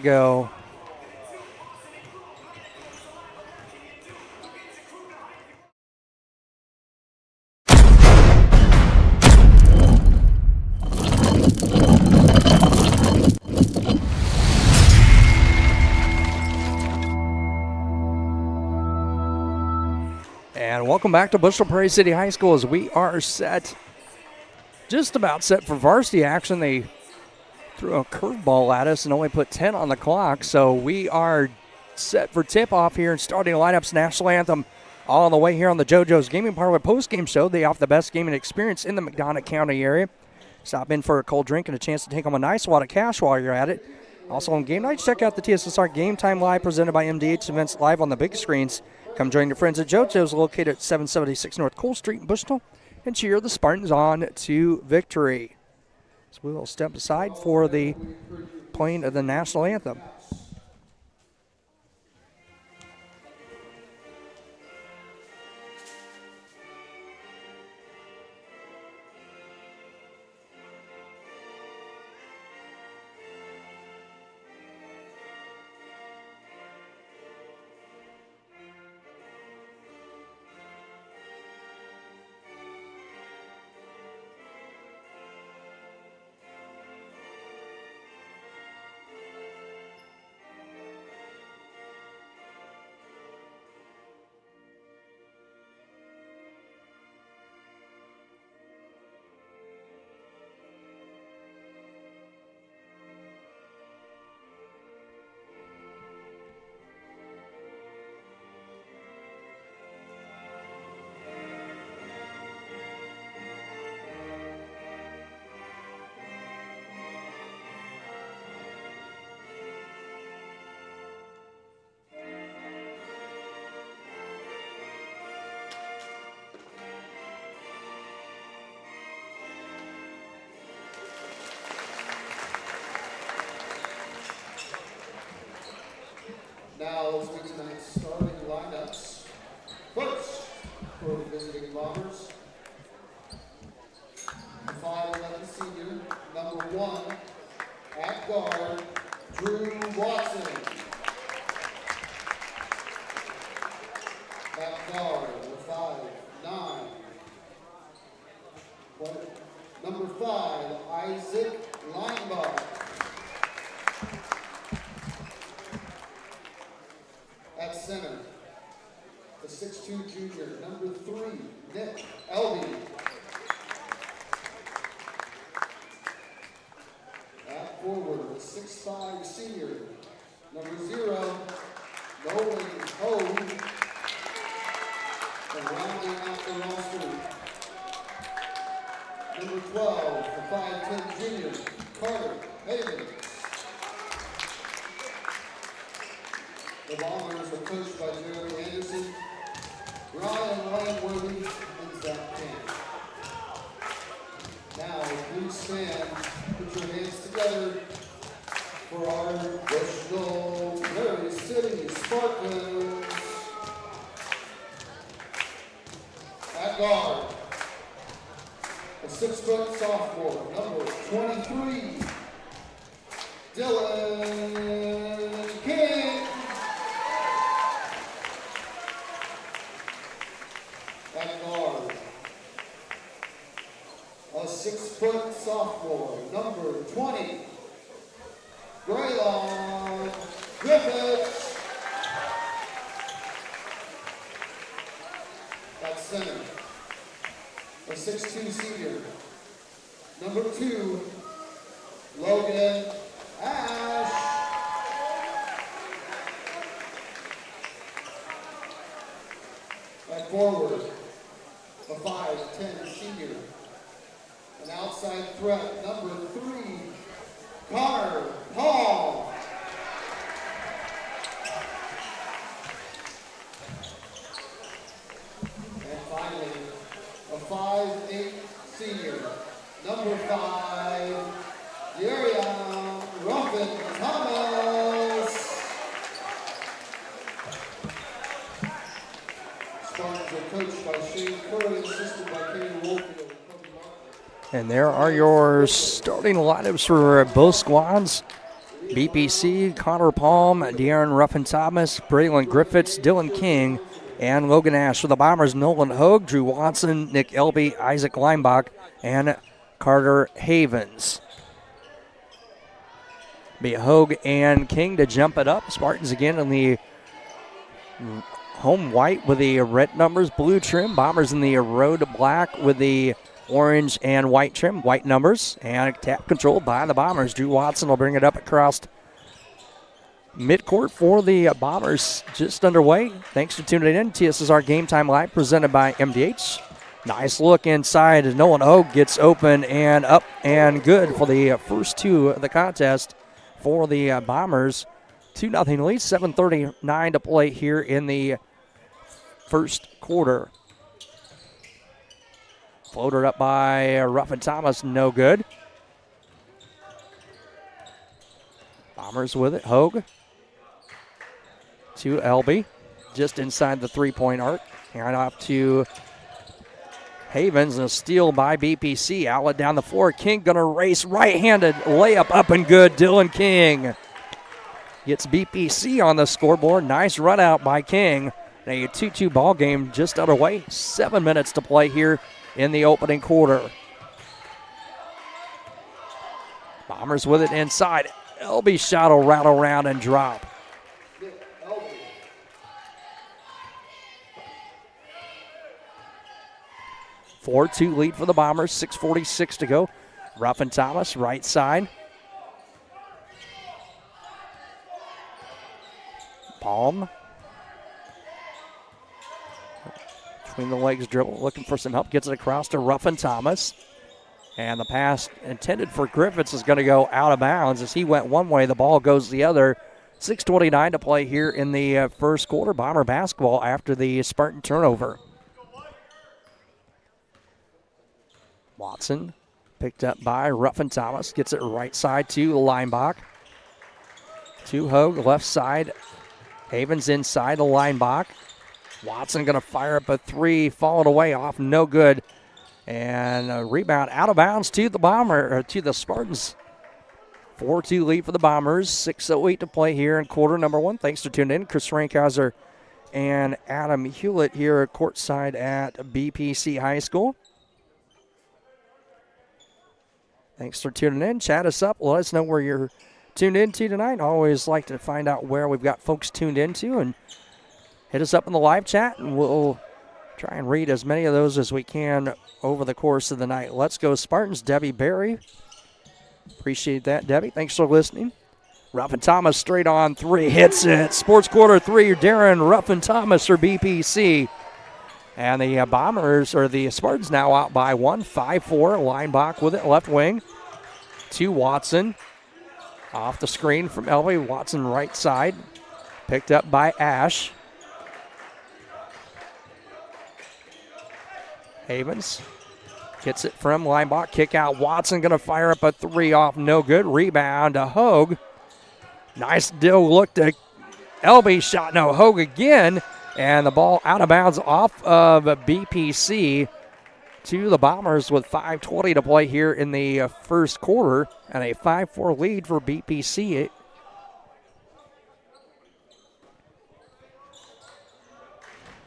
Go. And welcome back to Bushnell-Prairie City High School as we are just about set for varsity action. They threw a curveball at us and only put 10 on the clock, so we are set for tip-off here and starting lineups. National anthem all on the way here on the JoJo's Gaming Parlor post-game show. They offer the best gaming experience in the McDonough County area. Stop in for a cold drink and a chance to take home a nice wad of cash while you're at it. Also on game nights, check out the TSSR Game Time Live presented by MDH Events live on the big screens. Come join your friends at JoJo's, located at 776 North Cole Street in Bushnell, and cheer the Spartans on to victory. So we will step aside for the playing of the national anthem. Now let's make tonight's starting lineups. First, for the visiting Bombers, 5'11" senior, number 1, at guard, Drew Watson. At guard, number 5'9". Number 5, Isaac Linebar. At center, the 6'2" junior, number 3, Nick Elby. At forward, the 6'5" senior, number 0, Nolan Hove. And rounding out the roster, number 12, the 5'10" junior, Carter Havens. The Bombers are coached by Jeremy Anderson, Ryan Langworthy, and Zach Camp. Now, please stand, put your hands together for our Bushnell-Prairie City Spartans. At guard, a 6-foot sophomore, number 23, Dylan King. At guard, a 6-foot sophomore, number 20, Braylon Griffiths. At center, a 6'2" senior, number 2, Logan Ash. At forward, a 5'10" senior, an outside threat, number 3, Connor Paul. And finally, a 5'8" senior, number 5, Darian Ruffin Thomas. Spartans are coached by Shane Curry, assisted by Katie Wolfield. And there are your starting lineups for both squads. BPC, Connor Palm, De'Aaron Ruffin-Thomas, Braylon Griffiths, Dylan King, and Logan Ash. For the Bombers, Nolan Hogue, Drew Watson, Nick Elby, Isaac Leinbach, and Carter Havens. Be Hogue and King to jump it up. Spartans again in the home white with the red numbers, blue trim. Bombers in the road black with the orange and white trim, white numbers. And tap controlled by the Bombers. Drew Watson will bring it up across midcourt for the Bombers. Just underway. Thanks for tuning in. TSSR Game Time Live presented by MDH. Nice look inside as Nolan Hogue gets open and up and good for the first two of the contest for the Bombers. 2-0 lead, 7:39 to play here in the first quarter. Floated up by Ruffin-Thomas, no good. Bombers with it, Hogue to Elby, just inside the three-point arc. Hand off to Havens, and a steal by BPC. Outlet down the floor. King gonna race right-handed layup up and good. Dylan King gets BPC on the scoreboard. Nice run out by King. A 2-2 ball game just underway. 7 minutes to play here in the opening quarter. Bombers with it inside. Elby shot will rattle around and drop. 4-2 lead for the Bombers, 6:46 to go. Ruffin-Thomas, right side. Palm. Between the legs dribble, looking for some help. Gets it across to Ruffin-Thomas. And the pass intended for Griffiths is going to go out of bounds. As he went one way, the ball goes the other. 6:29 to play here in the first quarter. Bomber basketball after the Spartan turnover. Watson picked up by Ruffin-Thomas. Gets it right side to Leinbach. To Hogue, left side. Havens inside the Leinbach. Watson going to fire up a three, falling away off, no good. And a rebound out of bounds to the Spartans. 4-2 lead for the Bombers. 6:08 to play here in quarter number one. Thanks for tuning in. Chris Rankhauser and Adam Hulett here courtside at BPC High School. Thanks for tuning in. Chat us up. Let us know where you're tuned into tonight. Always like to find out where we've got folks tuned into, and hit us up in the live chat, and we'll try and read as many of those as we can over the course of the night. Let's go Spartans. Debbie Berry. Appreciate that, Debbie. Thanks for listening. Ruffin-Thomas straight on three. Hits it. Sports quarter three. Darren Ruffin-Thomas for BPC. And the Bombers, or the Spartans, now out by one. 5-4. Leinbach with it, left wing. To Watson. Off the screen from Elby. Watson right side. Picked up by Ash. Havens gets it from Leinbach. Kick out. Watson going to fire up a three off. No good. Rebound to Hogue. Nice look to Elby. Shot. No. Hogue again. And the ball out of bounds off of BPC to the Bombers with 5:20 to play here in the first quarter. And a 5-4 lead for BPC.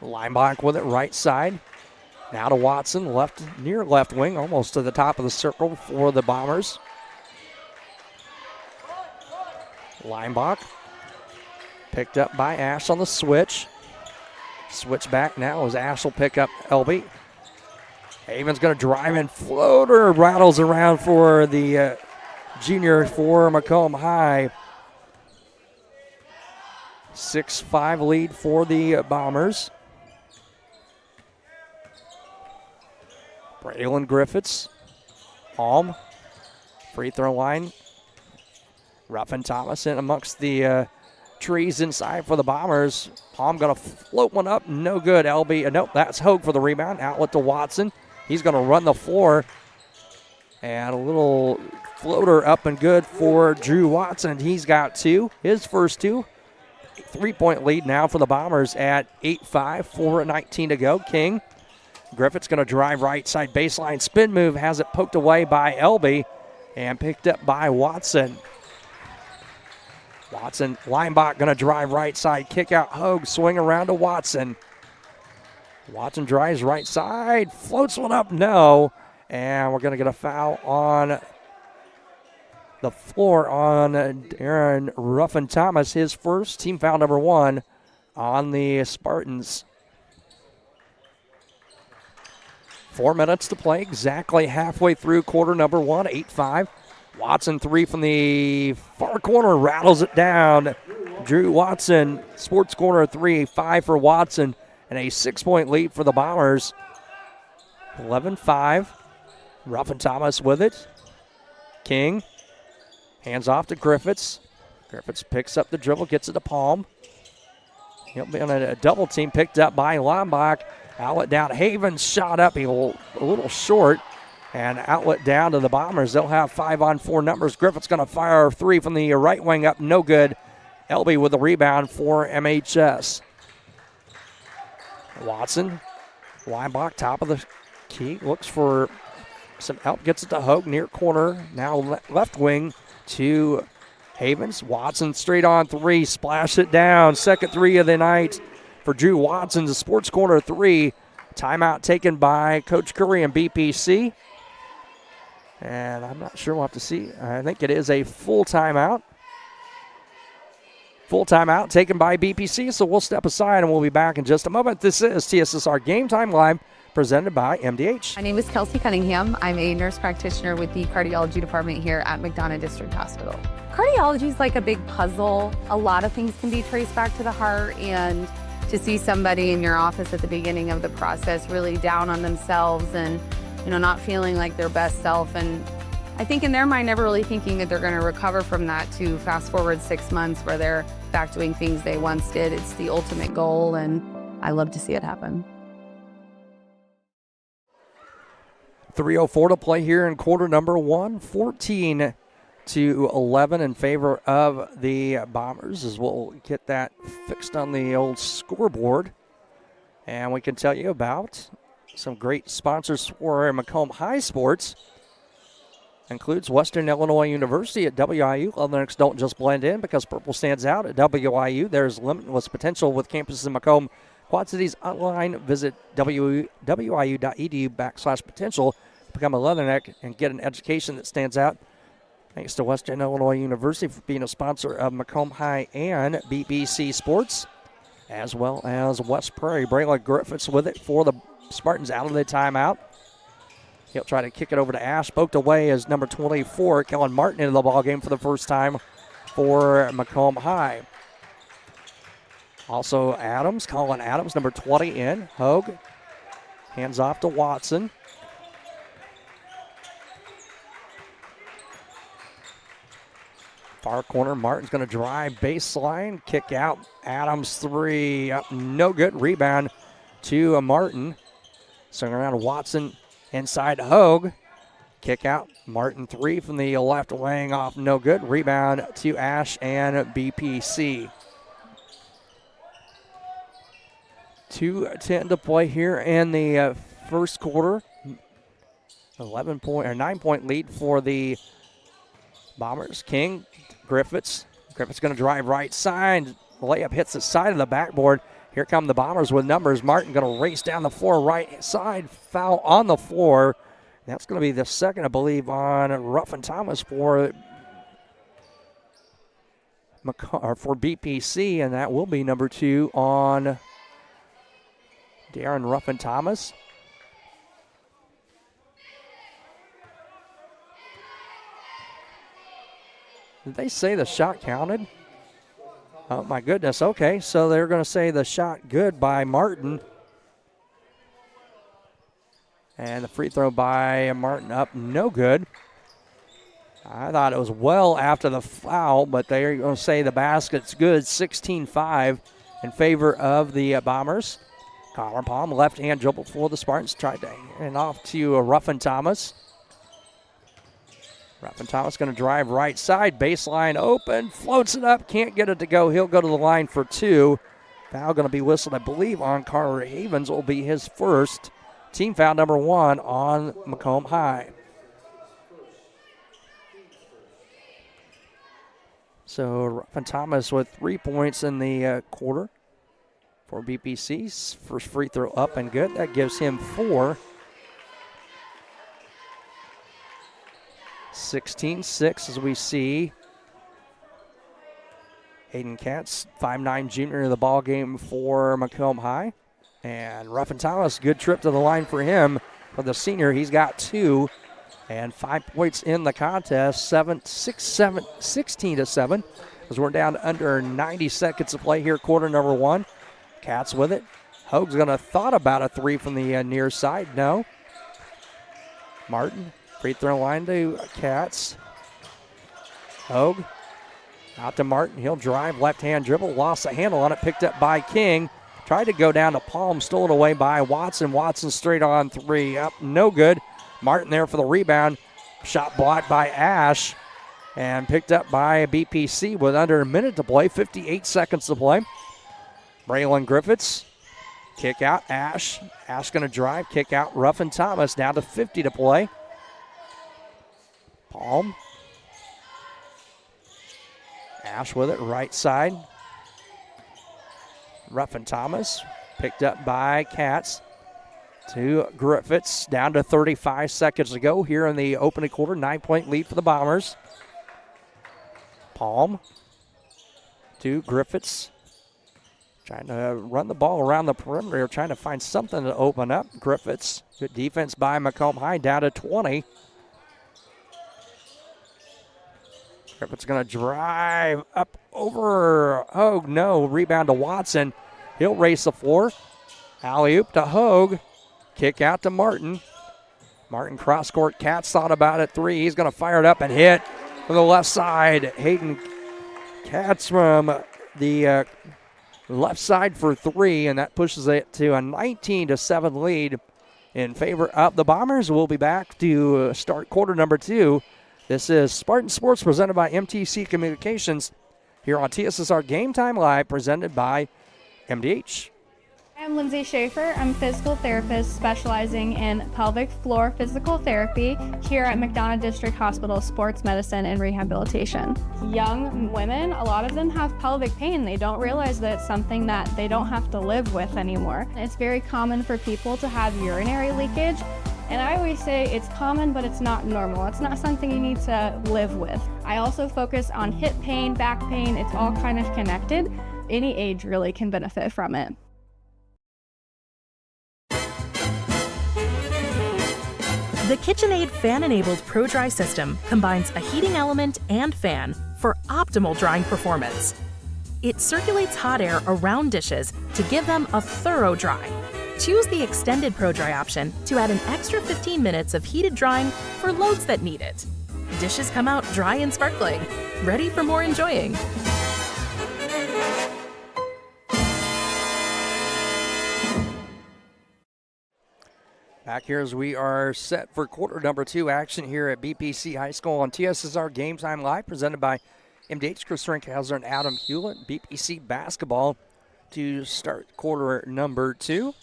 Leinbach with it right side. Now to Watson, near left wing, almost to the top of the circle for the Bombers. Leinbach picked up by Ash on the switch. Switch back now as Ash will pick up Elby. Havens going to drive in. Floater rattles around for the junior for Macomb High. 6-5 lead for the Bombers. Braylon Griffiths. Palm. Free throw line. Ruffin-Thomas in amongst the trees inside for the Bombers. Palm going to float one up. No good. LB. Nope, that's Hogue for the rebound. Outlet to Watson. He's going to run the floor. And a little floater up and good for Drew Watson. He's got two. His first two. 3-point lead now for the Bombers at 8-5. 4:19 to go. King. Griffith's going to drive right side baseline. Spin move has it poked away by Elby and picked up by Watson. Watson, Linebach going to drive right side, kick out Hogue, swing around to Watson. Watson drives right side, floats one up, no. And we're going to get a foul on the floor on Aaron Ruffin-Thomas, his first, team foul number 1 on the Spartans. 4 minutes to play, exactly halfway through quarter number 1, 8-5. Watson 3 from the far corner, rattles it down. Drew Watson, sports corner 3, 5 for Watson, and a 6-point lead for the Bombers. 11-5. Ruffin-Thomas with it. King hands off to Griffiths. Griffiths picks up the dribble, gets it to Palm. He'll be on a double team, picked up by Lombach. Outlet down. Havens shot up, a little short. And outlet down to the Bombers. They'll have 5-on-4 numbers. Griffiths going to fire 3 from the right wing up, no good. Elby with the rebound for MHS. Watson, Weinbach, top of the key, looks for some help, gets it to Hogue, near corner. Now left wing to Havens. Watson straight on 3, splash it down. Second 3 of the night for Drew Watson. The sports corner 3. Timeout taken by Coach Curry and BPC. And I'm not sure, we'll have to see. I think it is a full timeout. Full timeout taken by BPC, so we'll step aside and we'll be back in just a moment. This is TSSR Game Time Live, presented by MDH. My name is Kelsey Cunningham. I'm a nurse practitioner with the cardiology department here at McDonough District Hospital. Cardiology is like a big puzzle. A lot of things can be traced back to the heart, and to see somebody in your office at the beginning of the process really down on themselves and not feeling like their best self, and I think in their mind never really thinking that they're going to recover from that, to fast forward 6 months where they're back doing things they once did. It's the ultimate goal, and I love to see it happen. 3:04 to play here in quarter number 1. 14-11 in favor of the Bombers, as we'll get that fixed on the old scoreboard. And we can tell you about some great sponsors for Macomb High Sports. Includes Western Illinois University at WIU. Leathernecks don't just blend in because purple stands out at WIU. There's limitless potential with campuses in Macomb, Quad Cities. Online, visit wiu.edu/potential. Become a Leatherneck and get an education that stands out. Thanks to Western Illinois University for being a sponsor of Macomb High and BPC Sports, as well as West Prairie. Braylon Griffiths with it for the Spartans out of the timeout. He'll try to kick it over to Ash. Poked away as number 24, Kellen Martin, into the ballgame for the first time for Macomb High. Also Adams, Colin Adams, number 20 in. Hogue hands off to Watson. Far corner, Martin's going to drive baseline, kick out. Adams 3, up, no good. Rebound to Martin. Swing around to Watson. Inside Hogue, kick out. Martin 3 from the left wing, off, no good. Rebound to Ash and BPC. 2:10 to play here in the first quarter. 9-point lead for the Bombers. King, Griffiths. Griffiths going to drive right side. The layup hits the side of the backboard. Here come the Bombers with numbers. Martin going to race down the floor, right side, foul on the floor. That's going to be the second, I believe, on Ruffin-Thomas for BPC, and that will be number 2 on Darren Ruffin-Thomas. Did they say the shot counted? Oh, my goodness. Okay, so they're going to say the shot good by Martin. And the free throw by Martin up, no good. I thought it was well after the foul, but they're going to say the basket's good. 16-5 in favor of the Bombers. Connor Palm, left-hand dribble for the Spartans. Tried to hand off to Ruffin-Thomas. Ruffin-Thomas going to drive right side, baseline open, floats it up, can't get it to go. He'll go to the line for 2. Foul going to be whistled, I believe, on Carter Havens. Will be his first. Team foul number 1 on Macomb High. So Ruffin Thomas with 3 points in the quarter for BPC's first free throw up and good. That gives him 4. 16-6 as we see Hayden Katz, 5'9" junior in the ball game for Macomb High. And Ruffin Thomas, good trip to the line for him. For the senior, he's got 2 and 5 points in the contest, 16-7, as we're down under 90 seconds to play here, quarter number 1. Katz with it. Hoag's going to thought about a 3 from the near side. No. Martin, free throw line to Katz. Hoag out to Martin. He'll drive, left-hand dribble, lost the handle on it, picked up by King. Tried to go down to Palm, stolen away by Watson. Watson straight on 3. Up, no good. Martin there for the rebound. Shot blocked by Ash and picked up by BPC with under a minute to play, 58 seconds to play. Braylon Griffiths, kick out, Ash. Ash going to drive, kick out, Ruffin Thomas, down to 50 to play. Palm. Ash with it, right side. Ruffin Thomas, picked up by Katz. To Griffiths, down to 35 seconds to go here in the opening quarter. 9-point lead for the Bombers. Palm to Griffiths. Trying to run the ball around the perimeter, trying to find something to open up. Griffiths, good defense by Macomb High, down to 20. Griffiths going to drive up over Hoag. No, rebound to Watson. He'll race the floor. Alley-oop to Hoag. Kick out to Martin. Martin cross-court. Katz thought about it. 3. He's going to fire it up and hit from the left side. Hayden Katz from the left side for 3, and that pushes it to a 19-7 lead in favor of the Bombers. We'll be back to start quarter number 2. This is Spartan Sports presented by MTC Communications here on TSSR Game Time Live, presented by MDH. I'm Lindsay Schaefer. I'm a physical therapist specializing in pelvic floor physical therapy here at McDonough District Hospital Sports Medicine and Rehabilitation. Young women, a lot of them have pelvic pain. They don't realize that it's something that they don't have to live with anymore. It's very common for people to have urinary leakage. And I always say it's common, but it's not normal. It's not something you need to live with. I also focus on hip pain, back pain. It's all kind of connected. Any age really can benefit from it. The KitchenAid fan-enabled Pro Dry system combines a heating element and fan for optimal drying performance. It circulates hot air around dishes to give them a thorough dry. Choose the extended Pro Dry option to add an extra 15 minutes of heated drying for loads that need it. Dishes come out dry and sparkling, ready for more enjoying. Back here as we are set for quarter number 2 action here at BPC High School on TSSR Game Time Live, presented by MDH. Chris Rinkhauser and Adam Hulett. BPC basketball to start quarter number 2.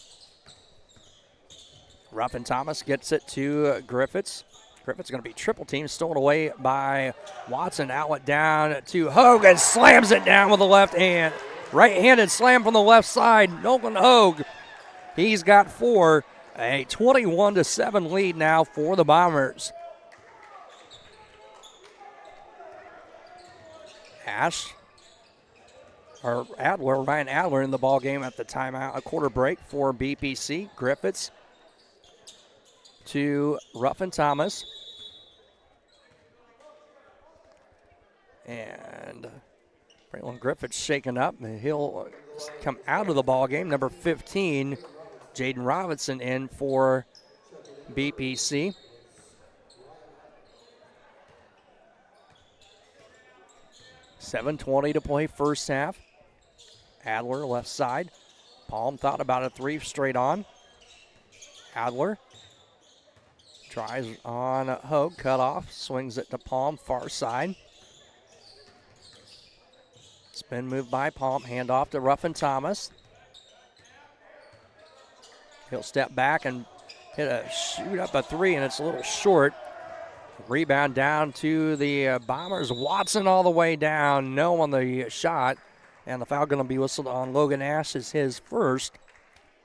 Ruffin Thomas gets it to Griffiths. Griffiths going to be triple teamed, stolen away by Watson. Outlet down to Hoag and slams it down with the left hand. Right-handed slam from the left side. Nolan Hoag, he's got 4. A 21-7 lead now for the Bombers. Ryan Adler in the ball game at the timeout. A quarter break for BPC. Griffiths to Ruffin Thomas. And Braylon Griffiths shaken up. He'll come out of the ball game. Number 15, Jaden Robinson, in for BPC. $7:20 to play first half. Adler left side. Palm thought about a 3 straight on. Adler tries on Hoag, cut off, swings it to Palm, far side. Spin move by Palm, hand off to Ruffin Thomas. He'll step back and shoot up a 3, and it's a little short. Rebound down to the Bombers. Watson all the way down. No on the shot. And the foul going to be whistled on Logan Ash is his first.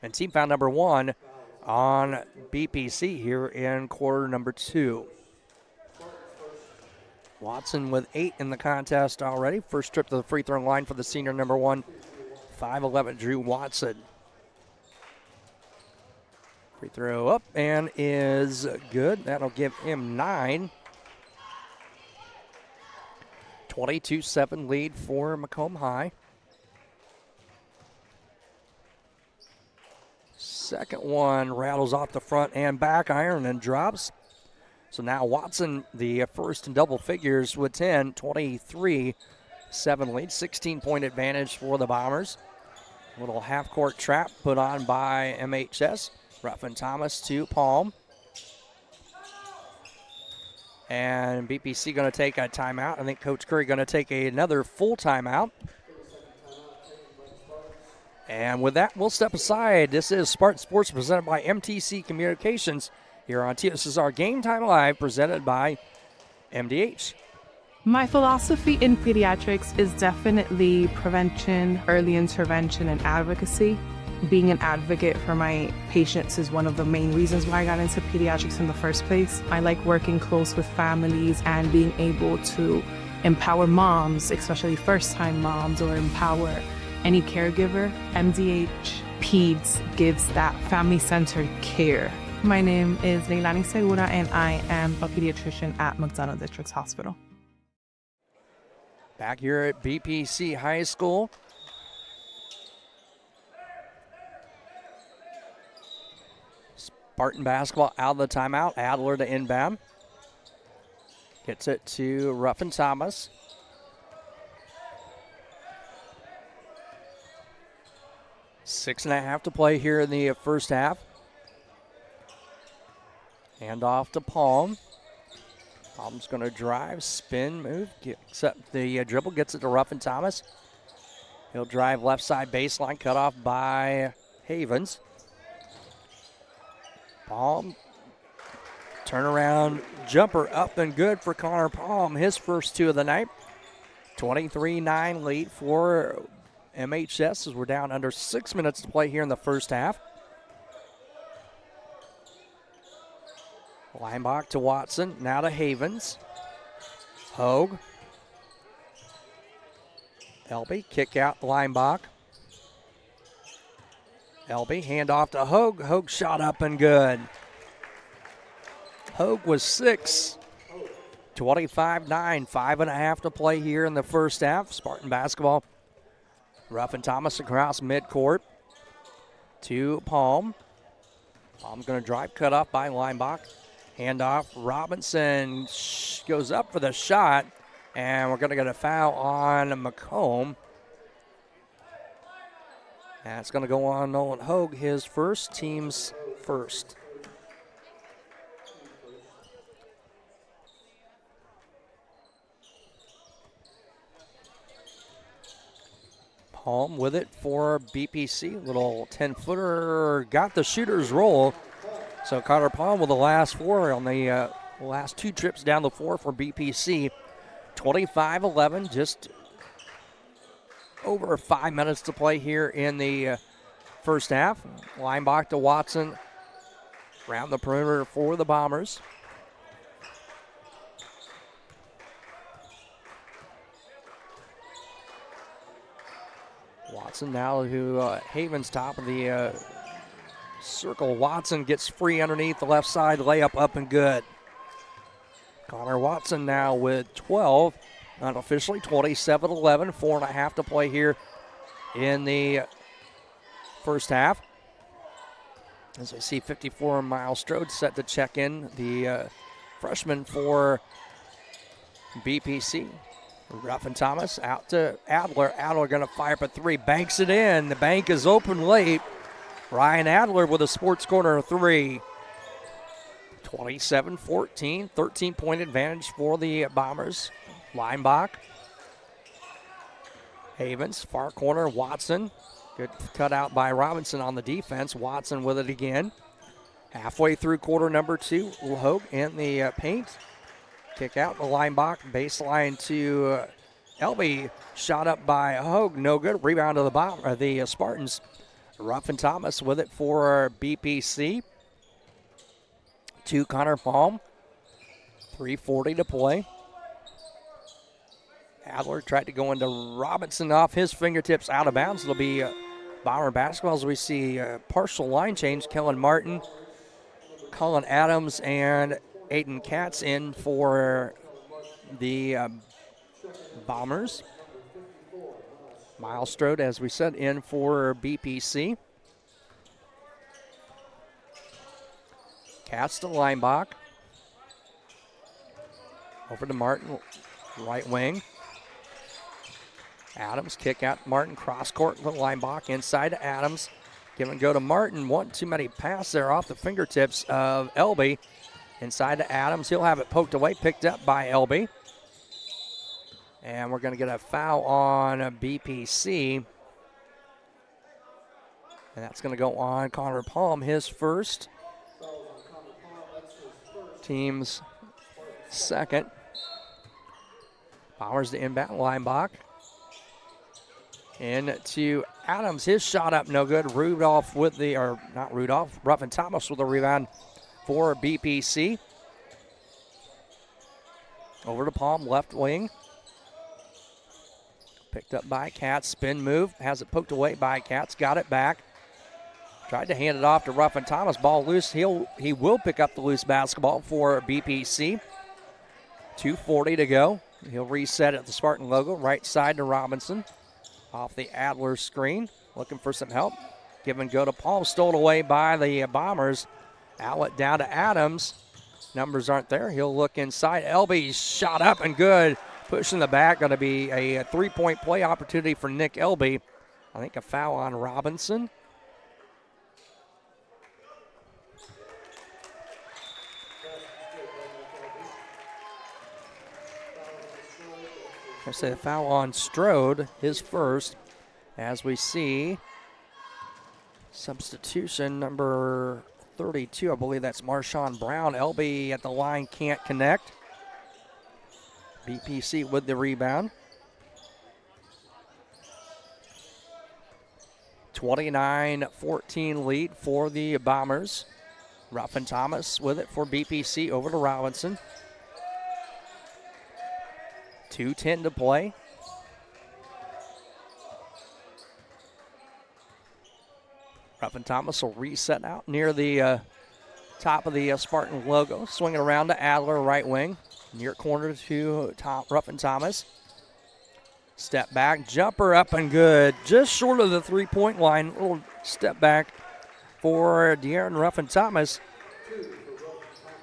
And team foul number 1 on BPC here in quarter number 2. Watson with 8 in the contest already. First trip to the free throw line for the senior number 1, 5'11", Drew Watson. Free throw up and is good. That'll give him 9. 22-7 lead for Macomb High. Second one rattles off the front and back iron and drops. So now Watson, the first in double figures with 10, 23-7 lead, 16-point advantage for the Bombers. Little half-court trap put on by MHS. Ruffin Thomas to Palm. And BPC going to take a timeout. I think Coach Curry going to take another full timeout. And with that, we'll step aside. This is Spartan Sports presented by MTC Communications here on TSSR Game Time Live, presented by MDH. My philosophy in pediatrics is definitely prevention, early intervention, and advocacy. Being an advocate for my patients is one of the main reasons why I got into pediatrics in the first place. I like working close with families and being able to empower moms, especially first-time moms, or empower any caregiver. MDH Peds gives that family-centered care. My name is Leilani Segura, and I am a pediatrician at McDonough District Hospital. Back here at BPC High School. Spartan basketball out of the timeout. Adler to inbound. Gets it to Ruffin Thomas. Six and a half to play here in the first half. Hand off to Palm. Palm's going to drive, spin, move, accept the dribble, gets it to Ruffin Thomas. He'll drive left side baseline, cut off by Havens. Palm, turnaround jumper up and good for Connor Palm, his first 2 of the night. 23-9 lead for MHS as we're down under 6 minutes to play here in the first half. Leinbach to Watson, now to Havens. Hogue. Elby, kick out Leinbach. Elby, hand off to Hogue. Hogue shot up and good. Hogue was 6. 25-9, 5.5 to play here in the first half. Spartan basketball. Ruffin Thomas across midcourt to Palm. Palm's going to drive, cut off by Leinbach. Hand off, Robinson goes up for the shot, and we're going to get a foul on Macomb. That's going to go on Nolan Hogue, his first, team's first. Palm with it for BPC. Little 10-footer, got the shooter's roll. So Connor Palm with the last 4 on the last 2 trips down the floor for BPC. 25-11, just over 5 minutes to play here in the first half. Leinbach to Watson, around the perimeter for the Bombers. Watson now to Havens, top of the circle. Watson gets free underneath the left side, layup up and good. Connor Watson now with 12, unofficially 27-11, 4.5 to play here in the first half. As we see 54 Miles Strode set to check in, the freshman for BPC. Ruffin Thomas out to Adler. Adler going to fire up a 3, banks it in. The bank is open late. Ryan Adler with a sports corner 3. 27-14, 13-point advantage for the Bombers. Leinbach. Havens, far corner, Watson. Good cut out by Robinson on the defense. Watson with it again. Halfway through quarter number 2, Hogue in the paint. Kick out the line block, baseline to Elby. Shot up by Hogue, no good. Rebound to the Spartans. Ruffin Thomas with it for BPC. To Connor Palm. 3:40 to play. Adler tried to go into Robinson off his fingertips, out of bounds. It'll be Bomber basketball as we see partial line change. Kellen Martin, Colin Adams, and Aiden Katz in for the Bombers. Miles Strode, as we said, in for BPC. Katz to Linebach. Over to Martin, right wing. Adams, kick out Martin, cross court with Linebach, inside to Adams. Give and go to Martin. One too many pass there off the fingertips of Elby. Inside to Adams. He'll have it poked away, picked up by Elby. And we're going to get a foul on BPC. And that's going to go on Connor Palm, his first. Team's second. Powers to inbound, Linebach. Into Adams, his shot up, no good. Rudolph with the, or not Rudolph, Ruffin Thomas with the rebound for BPC. Over to Palm, left wing. Picked up by Katz, spin move, has it poked away by Katz, got it back. Tried to hand it off to Ruffin Thomas, ball loose. He will pick up the loose basketball for BPC. 2:40 to go. He'll reset at the Spartan logo, right side to Robinson. Off the Adler screen, looking for some help. Give and go to Palm, stolen away by the Bombers. Outlet down to Adams. Numbers aren't there. He'll look inside. Elby's shot up and good. Pushing the back, going to be a three-point play opportunity for Nick Elby. I think a foul on Robinson. I say a foul on Strode, his first, as we see substitution number 32. I believe that's Marshawn Brown. LB at the line, can't connect. BPC with the rebound. 29-14 lead for the Bombers. Ruffin Thomas with it for BPC, over to Robinson. 2:10 to play. Ruffin Thomas will reset out near the top of the Spartan logo. Swinging around to Adler, right wing. Near corner to Ruffin Thomas. Step back, jumper up and good. Just short of the three-point line. Little step back for De'Aaron Ruffin Thomas.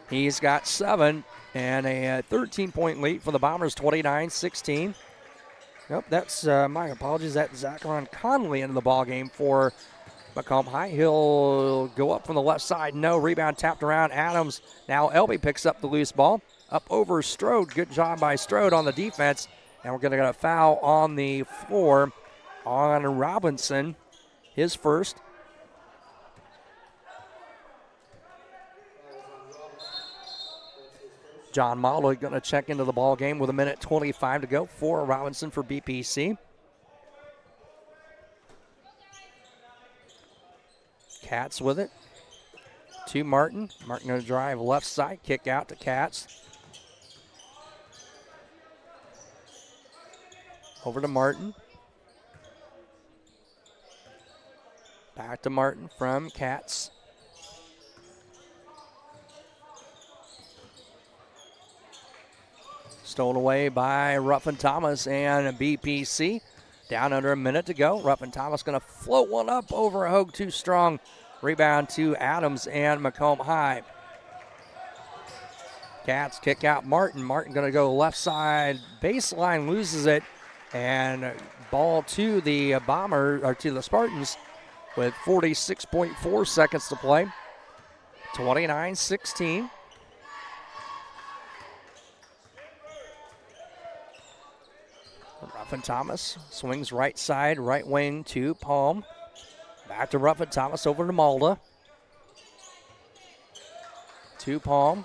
He's got 7. And a 13-point lead for the Bombers, 29-16. Nope, that's my apologies. That's Zachariah Conley into the ball game for Macomb High. He'll go up from the left side. No rebound, tapped around. Adams. Now Elby picks up the loose ball. Up over Strode. Good job by Strode on the defense. And we're going to get a foul on the floor on Robinson, his first. John Molloy going to check into the ball game with 1:25 to go for Robinson for BPC. Katz with it to Martin. Martin going to drive left side, kick out to Katz. Over to Martin. Back to Martin from Katz. Stolen away by Ruffin Thomas and BPC. Down under a minute to go. Ruffin Thomas going to float one up over Hogue, too strong. Rebound to Adams and Macomb High. Katz kick out Martin. Martin going to go left side baseline, loses it, and ball to the to the Spartans with 46.4 seconds to play. 29-16. Ruffin Thomas swings right side, right wing to Palm. Back to Ruffin Thomas, over to Malda. To Palm.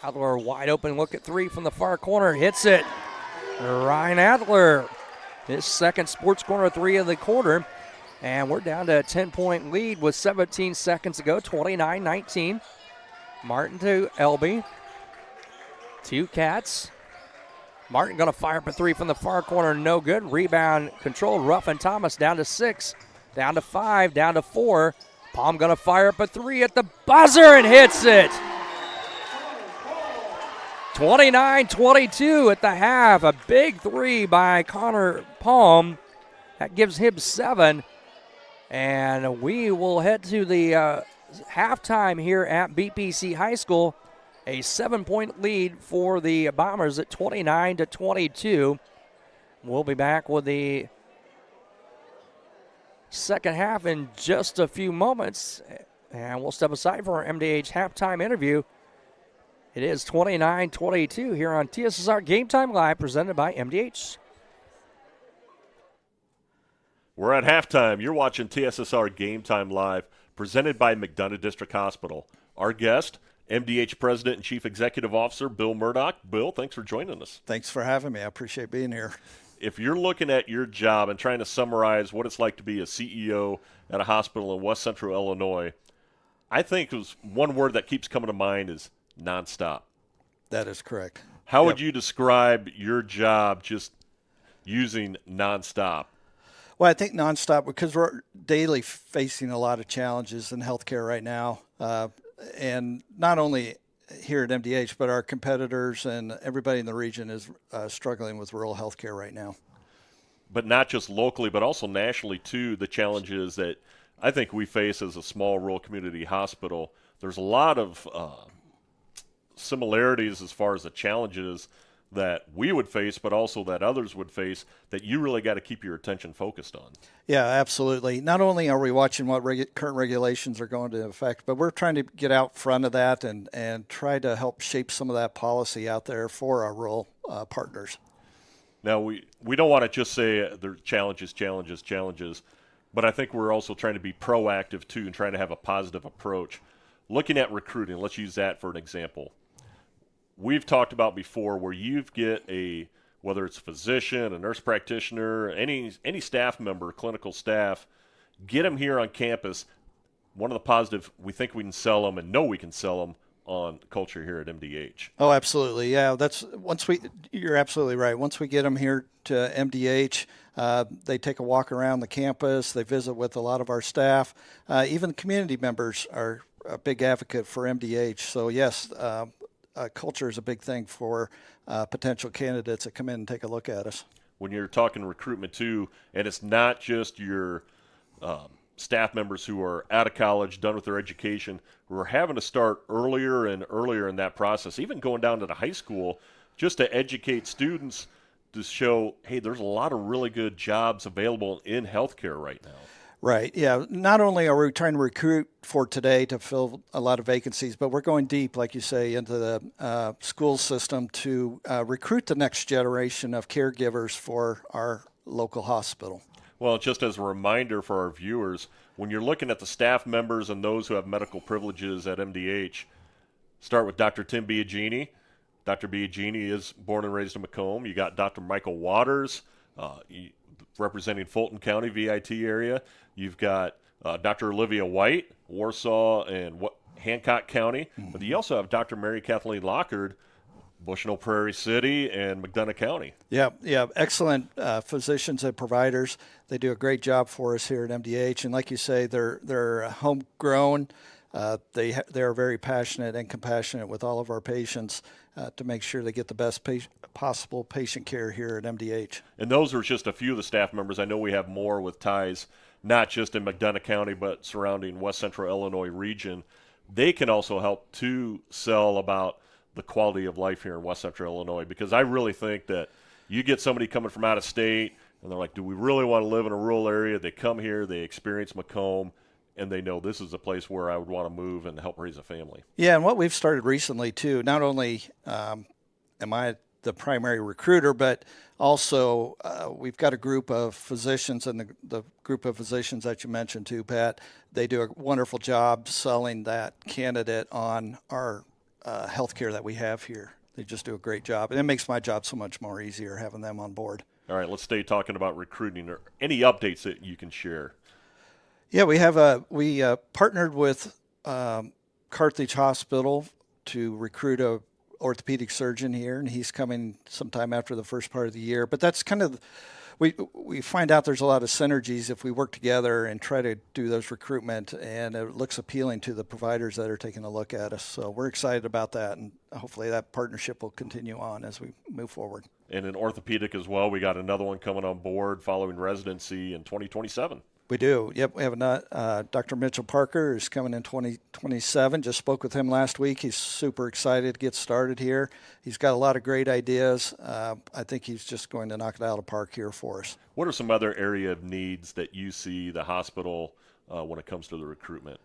Adler wide open look at three from the far corner. Hits it. Ryan Adler. His second sports corner three of the quarter. And we're down to a 10-point lead with 17 seconds to go, 29-19. Martin to Elby. Two Cats. Martin going to fire up a three from the far corner, no good. Rebound controlled. Ruff and Thomas down to 6, down to 5, down to 4. Palm going to fire up a three at the buzzer and hits it. 29-22 at the half. A big three by Connor Palm. That gives him 7. And we will head to the halftime here at BPC High School. A 7-point lead for the Bombers at 29-22. We'll be back with the second half in just a few moments. And we'll step aside for our MDH halftime interview. It is 29-22 here on TSSR Game Time Live, presented by MDH. We're at halftime. You're watching TSSR Game Time Live, presented by McDonough District Hospital. Our guest, MDH President and Chief Executive Officer Bill Murdoch. Bill, thanks for joining us. Thanks for having me. I appreciate being here. If you're looking at your job and trying to summarize what it's like to be a CEO at a hospital in West Central Illinois, I think it was one word that keeps coming to mind is nonstop. That is correct. How would you describe your job just using nonstop? Well, I think nonstop because we're daily facing a lot of challenges in healthcare right now. And not only here at MDH, but our competitors and everybody in the region is struggling with rural healthcare right now. But not just locally, but also nationally, too, the challenges that I think we face as a small rural community hospital. There's a lot of similarities as far as the challenges that we would face, but also that others would face, that you really got to keep your attention focused on. Yeah, absolutely. Not only are we watching what current regulations are going to affect, but we're trying to get out front of that and try to help shape some of that policy out there for our rural partners. Now, we don't want to just say there's challenges, but I think we're also trying to be proactive, too, and trying to have a positive approach. Looking at recruiting, let's use that for an example. We've talked about before where you get whether it's a physician, a nurse practitioner, any staff member, clinical staff, get them here on campus. One of the positives, we think we can sell them and know we can sell them on culture here at MDH. Oh, absolutely. Yeah, you're absolutely right. Once we get them here to MDH, they take a walk around the campus. They visit with a lot of our staff. Even community members are a big advocate for MDH. So yes, culture is a big thing for potential candidates that come in and take a look at us. When you're talking recruitment too, and it's not just your staff members who are out of college, done with their education, we're having to start earlier and earlier in that process, even going down to the high school, just to educate students to show, hey, there's a lot of really good jobs available in healthcare right now. Right. Yeah. Not only are we trying to recruit for today to fill a lot of vacancies, but we're going deep, like you say, into the school system to recruit the next generation of caregivers for our local hospital. Well, just as a reminder for our viewers, when you're looking at the staff members and those who have medical privileges at MDH, start with Dr. Tim Biagini. Dr. Biagini is born and raised in Macomb. You got Dr. Michael Waters, representing Fulton County, VIT area. You've got Dr. Olivia White, Warsaw and Hancock County. Mm-hmm. But you also have Dr. Mary Kathleen Lockard, Bushnell-Prairie City and McDonough County. Yeah, excellent physicians and providers. They do a great job for us here at MDH. And like you say, they're homegrown. They are very passionate and compassionate with all of our patients to make sure they get the best possible patient care here at MDH. And those are just a few of the staff members. I know we have more with ties, not just in McDonough County, but surrounding West Central Illinois region. They can also help to sell about the quality of life here in West Central Illinois, because I really think that you get somebody coming from out of state and they're like, do we really want to live in a rural area? They come here, they experience Macomb, and they know this is a place where I would want to move and help raise a family. Yeah, and what we've started recently too, not only am I the primary recruiter, but also we've got a group of physicians, and the group of physicians that you mentioned too, Pat, they do a wonderful job selling that candidate on our healthcare that we have here. They just do a great job, and it makes my job so much more easier having them on board. All right, let's stay talking about recruiting. Or any updates that you can share? Yeah, we partnered with Carthage Hospital to recruit a orthopedic surgeon here, and he's coming sometime after the first part of the year. But that's kind of, we find out there's a lot of synergies if we work together and try to do those recruitment, and it looks appealing to the providers that are taking a look at us. So we're excited about that, and hopefully that partnership will continue on as we move forward. And in orthopedic as well, we got another one coming on board following residency in 2027. We do. Yep. We have Dr. Mitchell Parker is coming in 2027. Just spoke with him last week. He's super excited to get started here. He's got a lot of great ideas. I think he's just going to knock it out of the park here for us. What are some other area of needs that you see the hospital when it comes to the recruitment?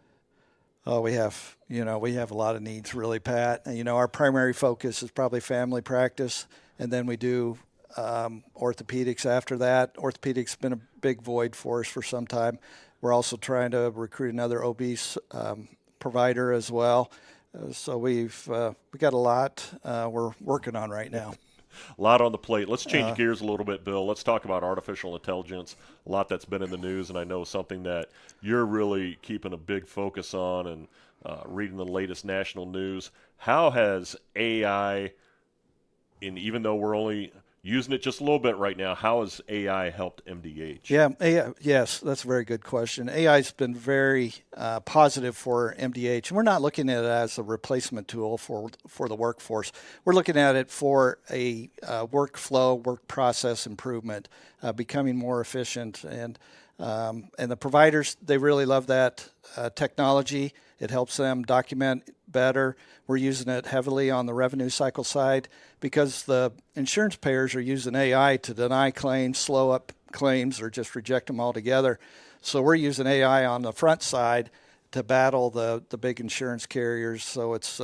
Oh, we have a lot of needs really, Pat. And, our primary focus is probably family practice, and then we do orthopedics after that. Orthopedics been a big void for us for some time. We're also trying to recruit another OB provider as well. So we got a lot we're working on right now. A lot on the plate. Let's change gears a little bit, Bill. Let's talk about artificial intelligence. A lot that's been in the news, and I know something that you're really keeping a big focus on and reading the latest national news. How has AI, and even though we're only using it just a little bit right now, how has AI helped MDH? Yeah, AI, yes, that's a very good question. AI's been very positive for MDH, and we're not looking at it as a replacement tool for the workforce. We're looking at it for a workflow, work process improvement, becoming more efficient, and the providers, they really love that technology. It helps them document better. We're using it heavily on the revenue cycle side because the insurance payers are using AI to deny claims, slow up claims, or just reject them altogether. So we're using AI on the front side to battle the big insurance carriers. So it's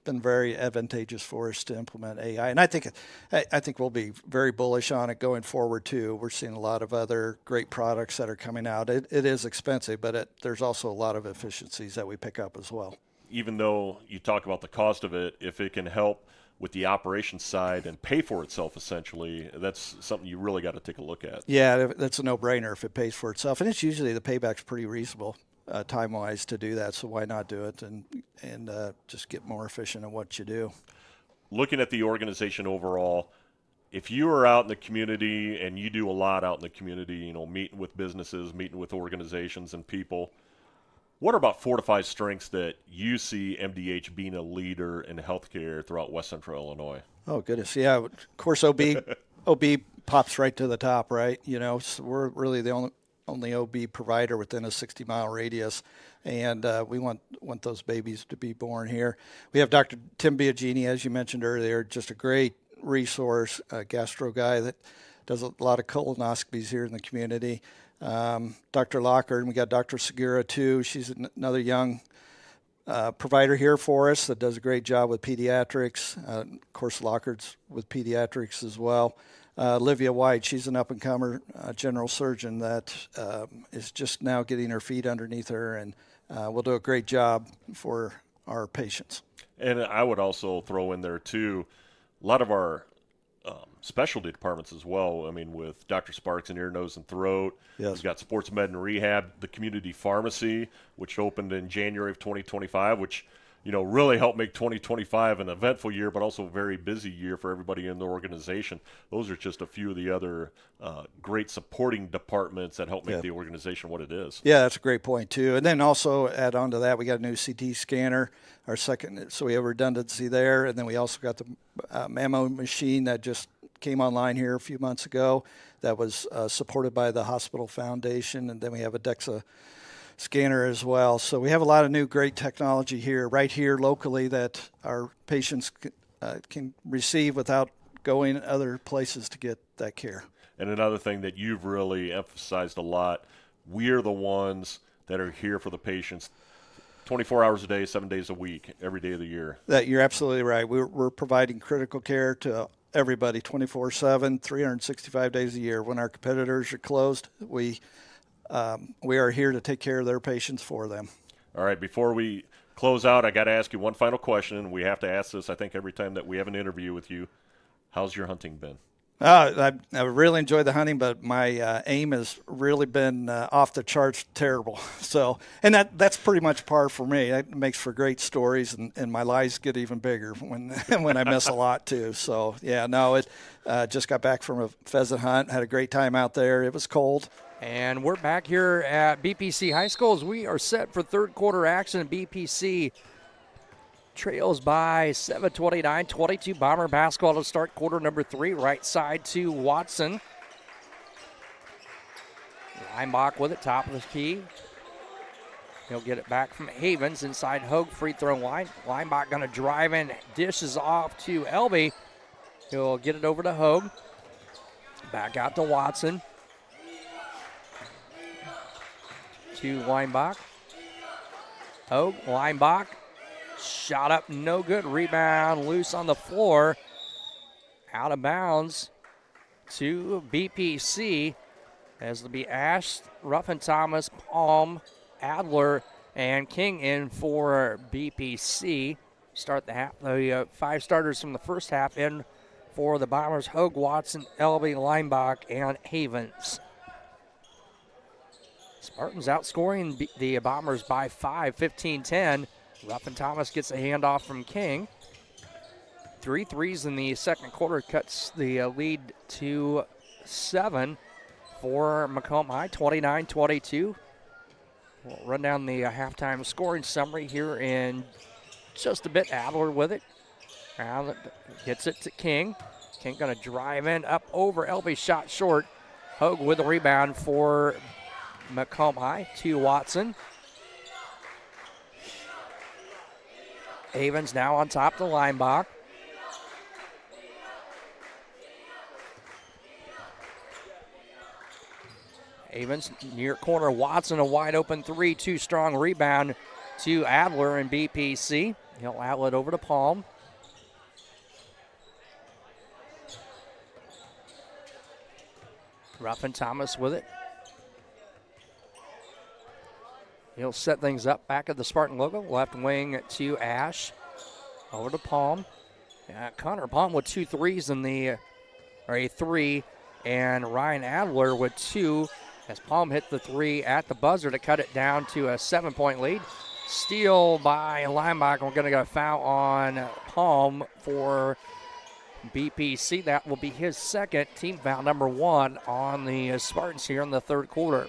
been very advantageous for us to implement AI, and I think we'll be very bullish on it going forward too. We're seeing a lot of other great products that are coming out. It is expensive, but there's also a lot of efficiencies that we pick up as well. Even though you talk about the cost of it, if it can help with the operations side and pay for itself, essentially, that's something you really got to take a look at. Yeah, that's a no-brainer if it pays for itself, and it's usually the payback's pretty reasonable. Time-wise to do that, so why not do it and just get more efficient at what you do. Looking at the organization overall, if you are out in the community, and you do a lot out in the community, meeting with businesses, meeting with organizations and people, what are about 4 to 5 strengths that you see MDH being a leader in healthcare throughout West Central Illinois? Oh, goodness. Yeah, of course, OB pops right to the top, right? So we're really the only OB provider within a 60-mile radius, and we want those babies to be born here. We have Dr. Tim Biagini, as you mentioned earlier, just a great resource, a gastro guy that does a lot of colonoscopies here in the community. Dr. Lockard, and we got Dr. Segura too. She's another young provider here for us that does a great job with pediatrics. Of course, Lockard's with pediatrics as well. Olivia White, she's an up-and-comer general surgeon that is just now getting her feet underneath her, and will do a great job for our patients. And I would also throw in there, too, a lot of our specialty departments as well. I mean, with Dr. Sparks in ear, nose, and throat. Yes. We've got sports med and rehab, the community pharmacy, which opened in January of 2025, which really helped make 2025 an eventful year, but also a very busy year for everybody in the organization. Those are just a few of the other great supporting departments that help make the organization what it is. Yeah, that's a great point, too. And then also add on to that, we got a new CT scanner, our second, so we have redundancy there. And then we also got the mammo machine that just came online here a few months ago that was supported by the hospital foundation. And then we have a DEXA scanner as well. So we have a lot of new great technology here, right here locally, that our patients can receive without going other places to get that care. And another thing that you've really emphasized a lot, we're the ones that are here for the patients 24 hours a day, 7 days a week, every day of the year. That you're absolutely right. We're providing critical care to everybody 24/7, 365 days a year. When our competitors are closed, we are here to take care of their patients for them. All right, before we close out, I got to ask you one final question, and we have to ask this, I think, every time that we have an interview with you. How's your hunting been? I really enjoyed the hunting, but my aim has really been off the charts terrible. So, and that's pretty much par for me. It makes for great stories, and my lies get even bigger when when I miss a lot too. So, yeah, no, it just got back from a pheasant hunt, had a great time out there. It was cold. And we're back here at BPC High School as we are set for third quarter action. BPC trails by 7-29-22. Bomber basketball to start quarter number 3. Right side to Watson. Lineback with it, top of the key. He'll get it back from Havens inside Hogue free throw line. Lineback going to drive in, dishes off to Elby. He'll get it over to Hogue. Back out to Watson. To Lineback. Hogue, Lineback. Shot up, no good. Rebound loose on the floor. Out of bounds to BPC. As it'll be Ash, Ruffin Thomas, Palm, Adler, and King in for BPC. Start the half. The 5 starters from the first half in for the Bombers: Hogue, Watson, Elby, Lineback, and Havens. Spartans outscoring the Bombers by 5, 15-10. Ruffin Thomas gets a handoff from King. 3 threes in the second quarter cuts the lead to 7 for Macomb High, 29-22. We'll run down the halftime scoring summary here in just a bit. Adler with it. Gets it to King. King going to drive in up over Elby, shot short. Hogue with the rebound for Macomb High to Watson. Havens now on top of the Lineback. Havens near corner. Watson, a wide open 3, too strong rebound to Adler and BPC. He'll outlet over to Palm. Ruffin Thomas with it. He'll set things up back at the Spartan logo. Left wing to Ash. Over to Palm. Connor Palm with 2 threes in the, or a 3. And Ryan Adler with 2 as Palm hit the 3 at the buzzer to cut it down to a 7-point lead. Steal by Linebacker. We're going to get a foul on Palm for BPC. That will be his second, team foul number 1 on the Spartans here in the third quarter.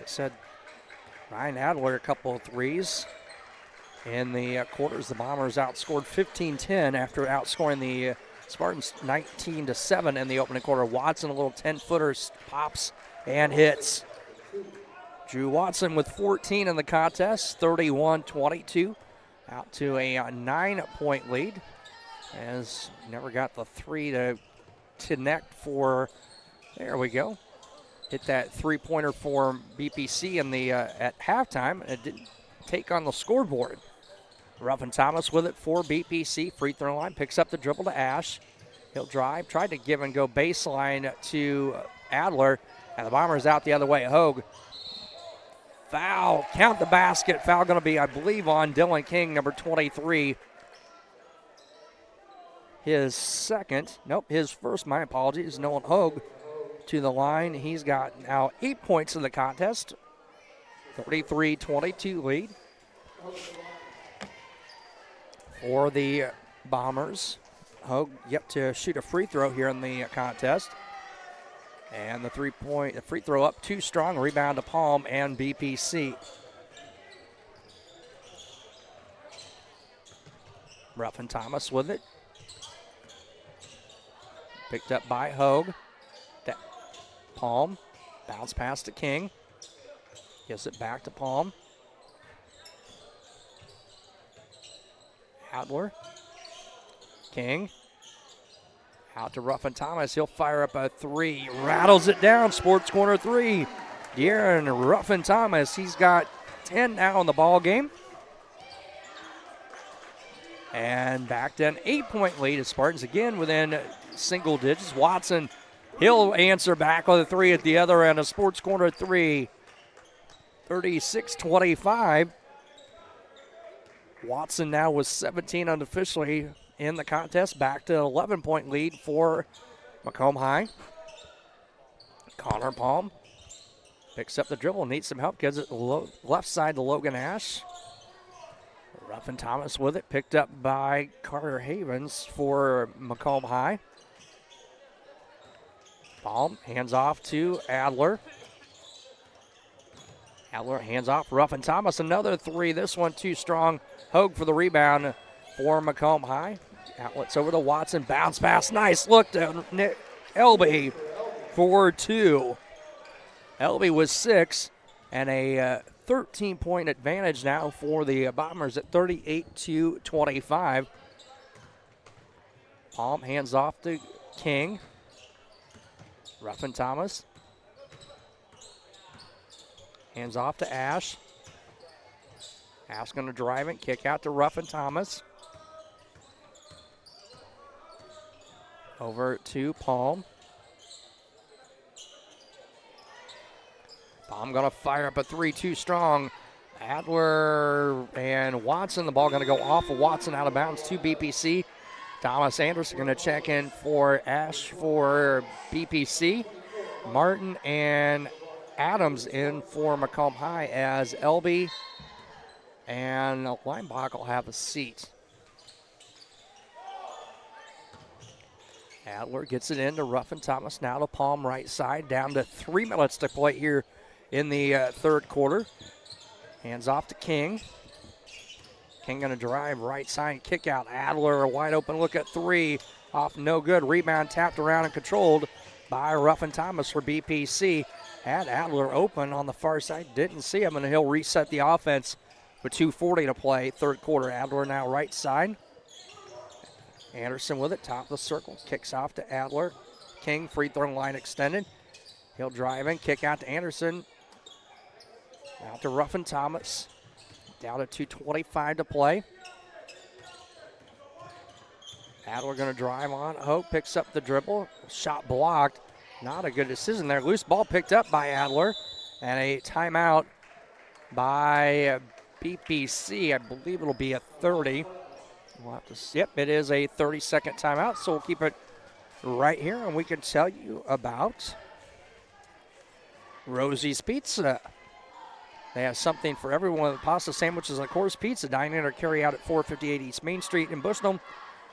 Said Ryan Adler a couple of threes in the quarters. The Bombers outscored 15-10 after outscoring the Spartans 19-7 in the opening quarter. Watson, a little 10-footer, pops and hits. Drew Watson with 14 in the contest, 31-22, out to a 9-point lead. As never got the 3 to connect for, there we go. Hit that 3-pointer for BPC in the at halftime. It didn't take on the scoreboard. Ruffin Thomas with it for BPC. Free throw line, picks up the dribble to Ash. He'll drive, tried to give and go baseline to Adler, and the Bombers out the other way. Hogue, foul, count the basket. Foul going to be, I believe, on Dylan King, number 23. His second, his first, my apologies, Nolan Hogue to the line. He's got now 8 points in the contest. 33-22 lead for the Bombers. Hogue yet to shoot a free throw here in the contest. And the free throw up too strong. Rebound to Palm and BPC. Ruffin Thomas with it. Picked up by Hogue. Palm, bounce pass to King. Gives it back to Palm. Adler. King. Out to Ruffin Thomas. He'll fire up a 3. Rattles it down. Sports Corner 3. De'Aaron Ruffin Thomas. He's got 10 now in the ball game. And back to an 8-point lead as Spartans again within single digits. Watson He'll answer back with a three at the other end. A Sports Corner three. 36-25. Watson now with 17 unofficially in the contest. Back to 11-point lead for Macomb High. Connor Palm picks up the dribble, needs some help, gives it left side to Logan Ash. Ruffin Thomas with it, picked up by Carter Havens for Macomb High. Palm hands off to Adler. Adler hands off Ruffin Thomas, another three. This one too strong. Hogue for the rebound for Macomb High. Outlets over to Watson, bounce pass, nice look to Nick Elby for two. Elby was 6, and a 13-point advantage now for the Bombers at 38-25. Palm hands off to King. Ruffin Thomas. Hands off to Ash. Ash going to drive it, kick out to Ruffin Thomas. Over to Palm. Palm going to fire up a 3 too strong. Adler and Watson. The ball going to go off of Watson out of bounds to BPC. Thomas Anderson going to check in for Ash for BPC. Martin and Adams in for Macomb High as Elby and Leinbach will have a seat. Adler gets it into Ruffin Thomas, now to Palm right side, down to 3 minutes to play here in the third quarter. Hands off to King. King going to drive right side, kick out. Adler, a wide open look at 3, off no good. Rebound tapped around and controlled by Ruffin Thomas for BPC. Had Adler open on the far side, didn't see him, and he'll reset the offense with 2:40 to play, third quarter. Adler now right side. Anderson with it, top of the circle, kicks off to Adler. King, free throw line extended. He'll drive in, kick out to Anderson. Out to Ruffin Thomas. Down to 2:25 to play. Adler going to drive on. Hope picks up the dribble. Shot blocked. Not a good decision there. Loose ball picked up by Adler. And a timeout by BPC. I believe it'll be a 30. We'll have to, yep, it is a 30-second timeout. So we'll keep it right here, and we can tell you about Rosie's Pizza. They have something for everyone. The pasta sandwiches, of course, pizza, dine-in or carry out at 458 East Main Street in Bushnell.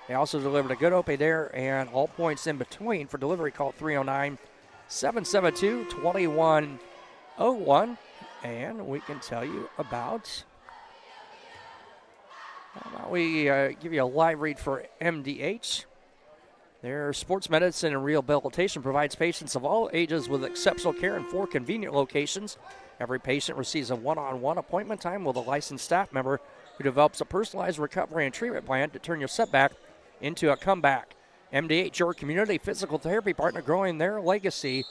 They also deliver to Good Hope there and all points in between. For delivery, call 309-772-2101. And we can tell you about, how about we give you a live read for MDH. Their sports medicine and rehabilitation provides patients of all ages with exceptional care in 4 convenient locations. Every patient receives a one-on-one appointment time with a licensed staff member who develops a personalized recovery and treatment plan to turn your setback into a comeback. MDH, your community physical therapy partner, growing their legacy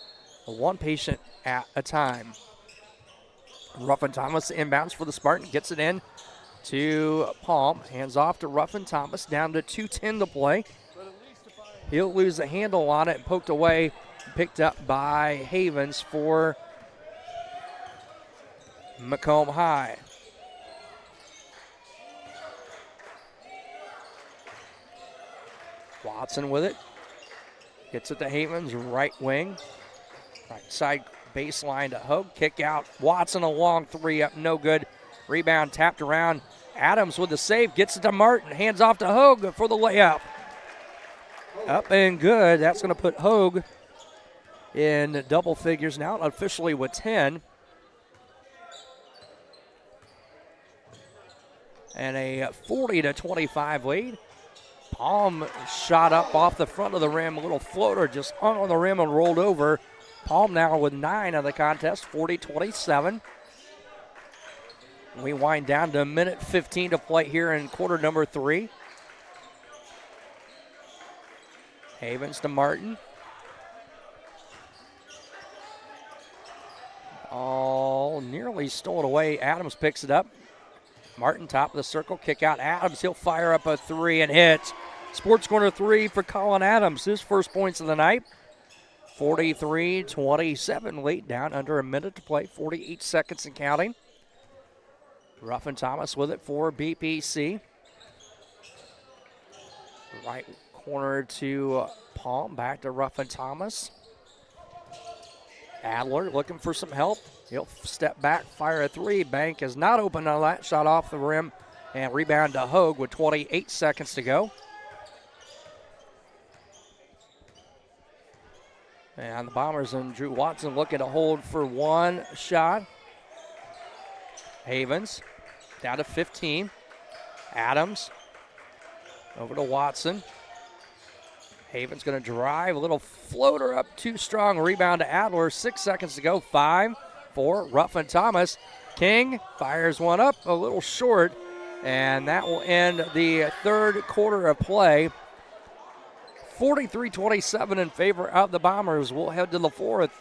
one patient at a time. Ruffin Thomas inbounds for the Spartan, gets it in to Palm, hands off to Ruffin Thomas, down to 2:10 to play. He'll lose the handle on it and poked away, picked up by Havens for Macomb High. Watson with it. Gets it to Havens, right wing. Right side baseline to Hogue. Kick out. Watson, a long 3 up, no good. Rebound tapped around. Adams with the save. Gets it to Martin. Hands off to Hogue for the layup. Up and good. That's going to put Hogue in double figures now, officially with 10. And a 40-25 lead. Palm shot up off the front of the rim. A little floater just hung on the rim and rolled over. Palm now with 9 of the contest, 40-27. We wind down to a minute 15 to play here in quarter number 3. Havens to Martin. All nearly stolen away. Adams picks it up. Martin, top of the circle, kick out Adams. He'll fire up a 3 and hit. Sports Corner 3 for Colin Adams. His first points of the night. 43-27 lead, down under a minute to play, 48 seconds and counting. Ruffin Thomas with it for BPC. Right corner to Palm, back to Ruffin Thomas. Adler looking for some help. He'll step back, fire a three. Bank is not open on that shot off the rim, and rebound to Hogue with 28 seconds to go. And the Bombers and Drew Watson looking to hold for one shot. Havens down to 15. Adams over to Watson. Havens going to drive, a little floater up, too strong. Rebound to Adler, 6 seconds to go. 5 for Ruffin Thomas. King fires one up, a little short, and that will end the third quarter of play. 43-27 in favor of the Bombers. We'll head to the fourth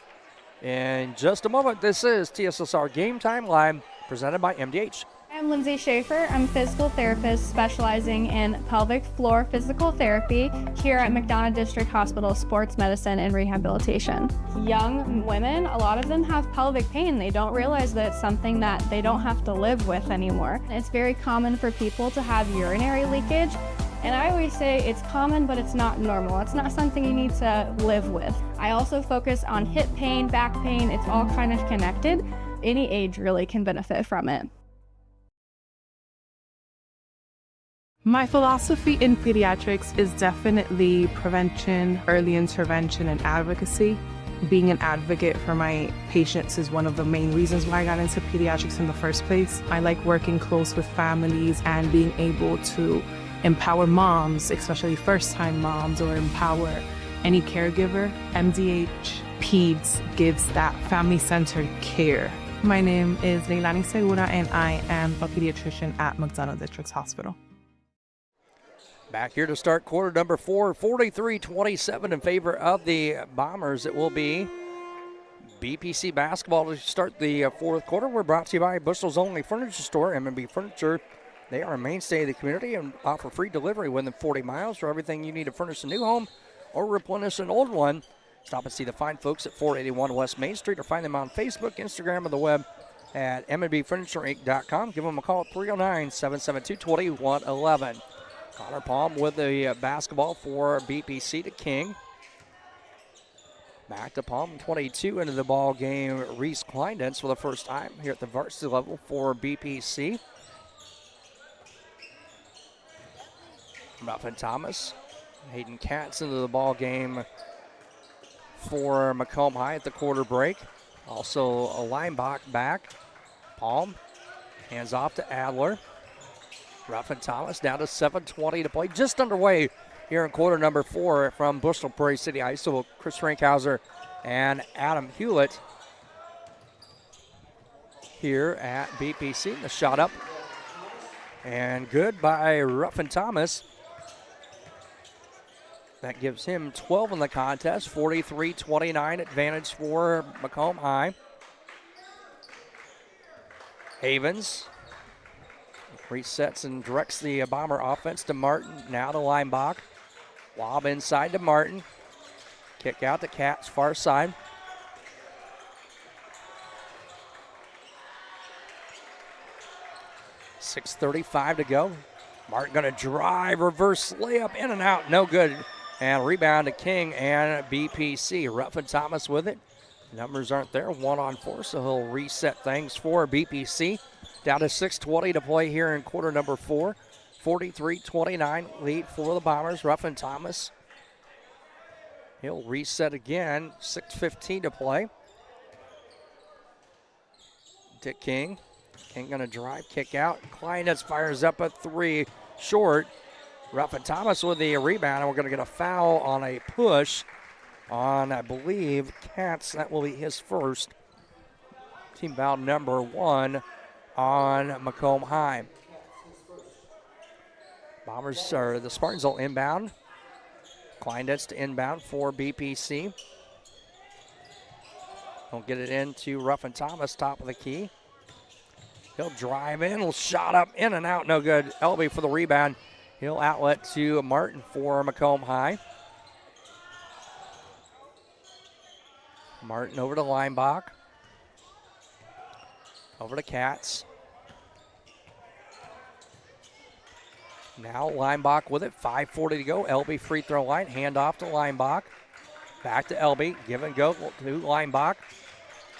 in just a moment. This is TSSR Game Time Live, presented by MDH. I'm Lindsay Schaefer. I'm a physical therapist specializing in pelvic floor physical therapy here at McDonough District Hospital Sports Medicine and Rehabilitation. Young women, a lot of them have pelvic pain. They don't realize that it's something that they don't have to live with anymore. It's very common for people to have urinary leakage. And I always say it's common, but it's not normal. It's not something you need to live with. I also focus on hip pain, back pain. It's all kind of connected. Any age really can benefit from it. My philosophy in pediatrics is definitely prevention, early intervention, and advocacy. Being an advocate for my patients is one of the main reasons why I got into pediatrics in the first place. I like working close with families and being able to empower moms, especially first-time moms, or empower any caregiver. MDH Peds gives that family-centered care. My name is Leilani Segura, and I am a pediatrician at McDonough District Hospital. Back here to start quarter number 4, 43-27 in favor of the Bombers. It will be BPC basketball to start the fourth quarter. We're brought to you by Bushnell's only furniture store, M&B Furniture. They are a mainstay of the community and offer free delivery within 40 miles for everything you need to furnish a new home or replenish an old one. Stop and see the fine folks at 481 West Main Street, or find them on Facebook, Instagram, or the web at mnbfurnitureinc.com. Give them a call at 309-772-2111. Connor Palm with the basketball for BPC to King. Back to Palm, 22 into the ball game. Reese Kleindens for the first time here at the varsity level for BPC. Ruffin Thomas, Hayden Katz into the ball game for Macomb High at the quarter break. Also a Leinbach back. Palm hands off to Adler. Ruffin Thomas down to 7:20 to play, just underway here in quarter number 4 from Bushnell-Prairie City High School. Chris Frankhauser and Adam Hulett here at BPC. The shot up and good by Ruffin Thomas. That gives him 12 in the contest, 43-29 advantage for Macomb High. Havens resets and directs the Bomber offense to Martin, now to Leinbach. Lob inside to Martin. Kick out to Katz, far side. .6:35 to go. Martin going to drive, reverse layup, in and out, no good. And rebound to King and BPC. Ruffin Thomas with it. Numbers aren't there, 1-on-4, so he'll reset things for BPC. Down to 6:20 to play here in quarter number 4. 43-29 lead for the Bombers. Ruffin Thomas. He'll reset again, 6:15 to play. To King. King going to drive, kick out. Kleindens fires up a 3, short. Ruffin Thomas with the rebound, and we're going to get a foul on a push on, I believe, Katz. That will be his first. Team foul number 1 on Macomb High. Bombers, or the Spartans will inbound. Kleindens to inbound for BPC. He'll get it into Ruffin Thomas, top of the key. He'll drive in, little shot up, in and out, no good. Elby for the rebound. He'll outlet to Martin for Macomb High. Martin over to Leinbach. Over to Katz. Now Leinbach with it. 5:40 to go. LB free throw line. Hand off to Leinbach. Back to LB. Give and go to Leinbach.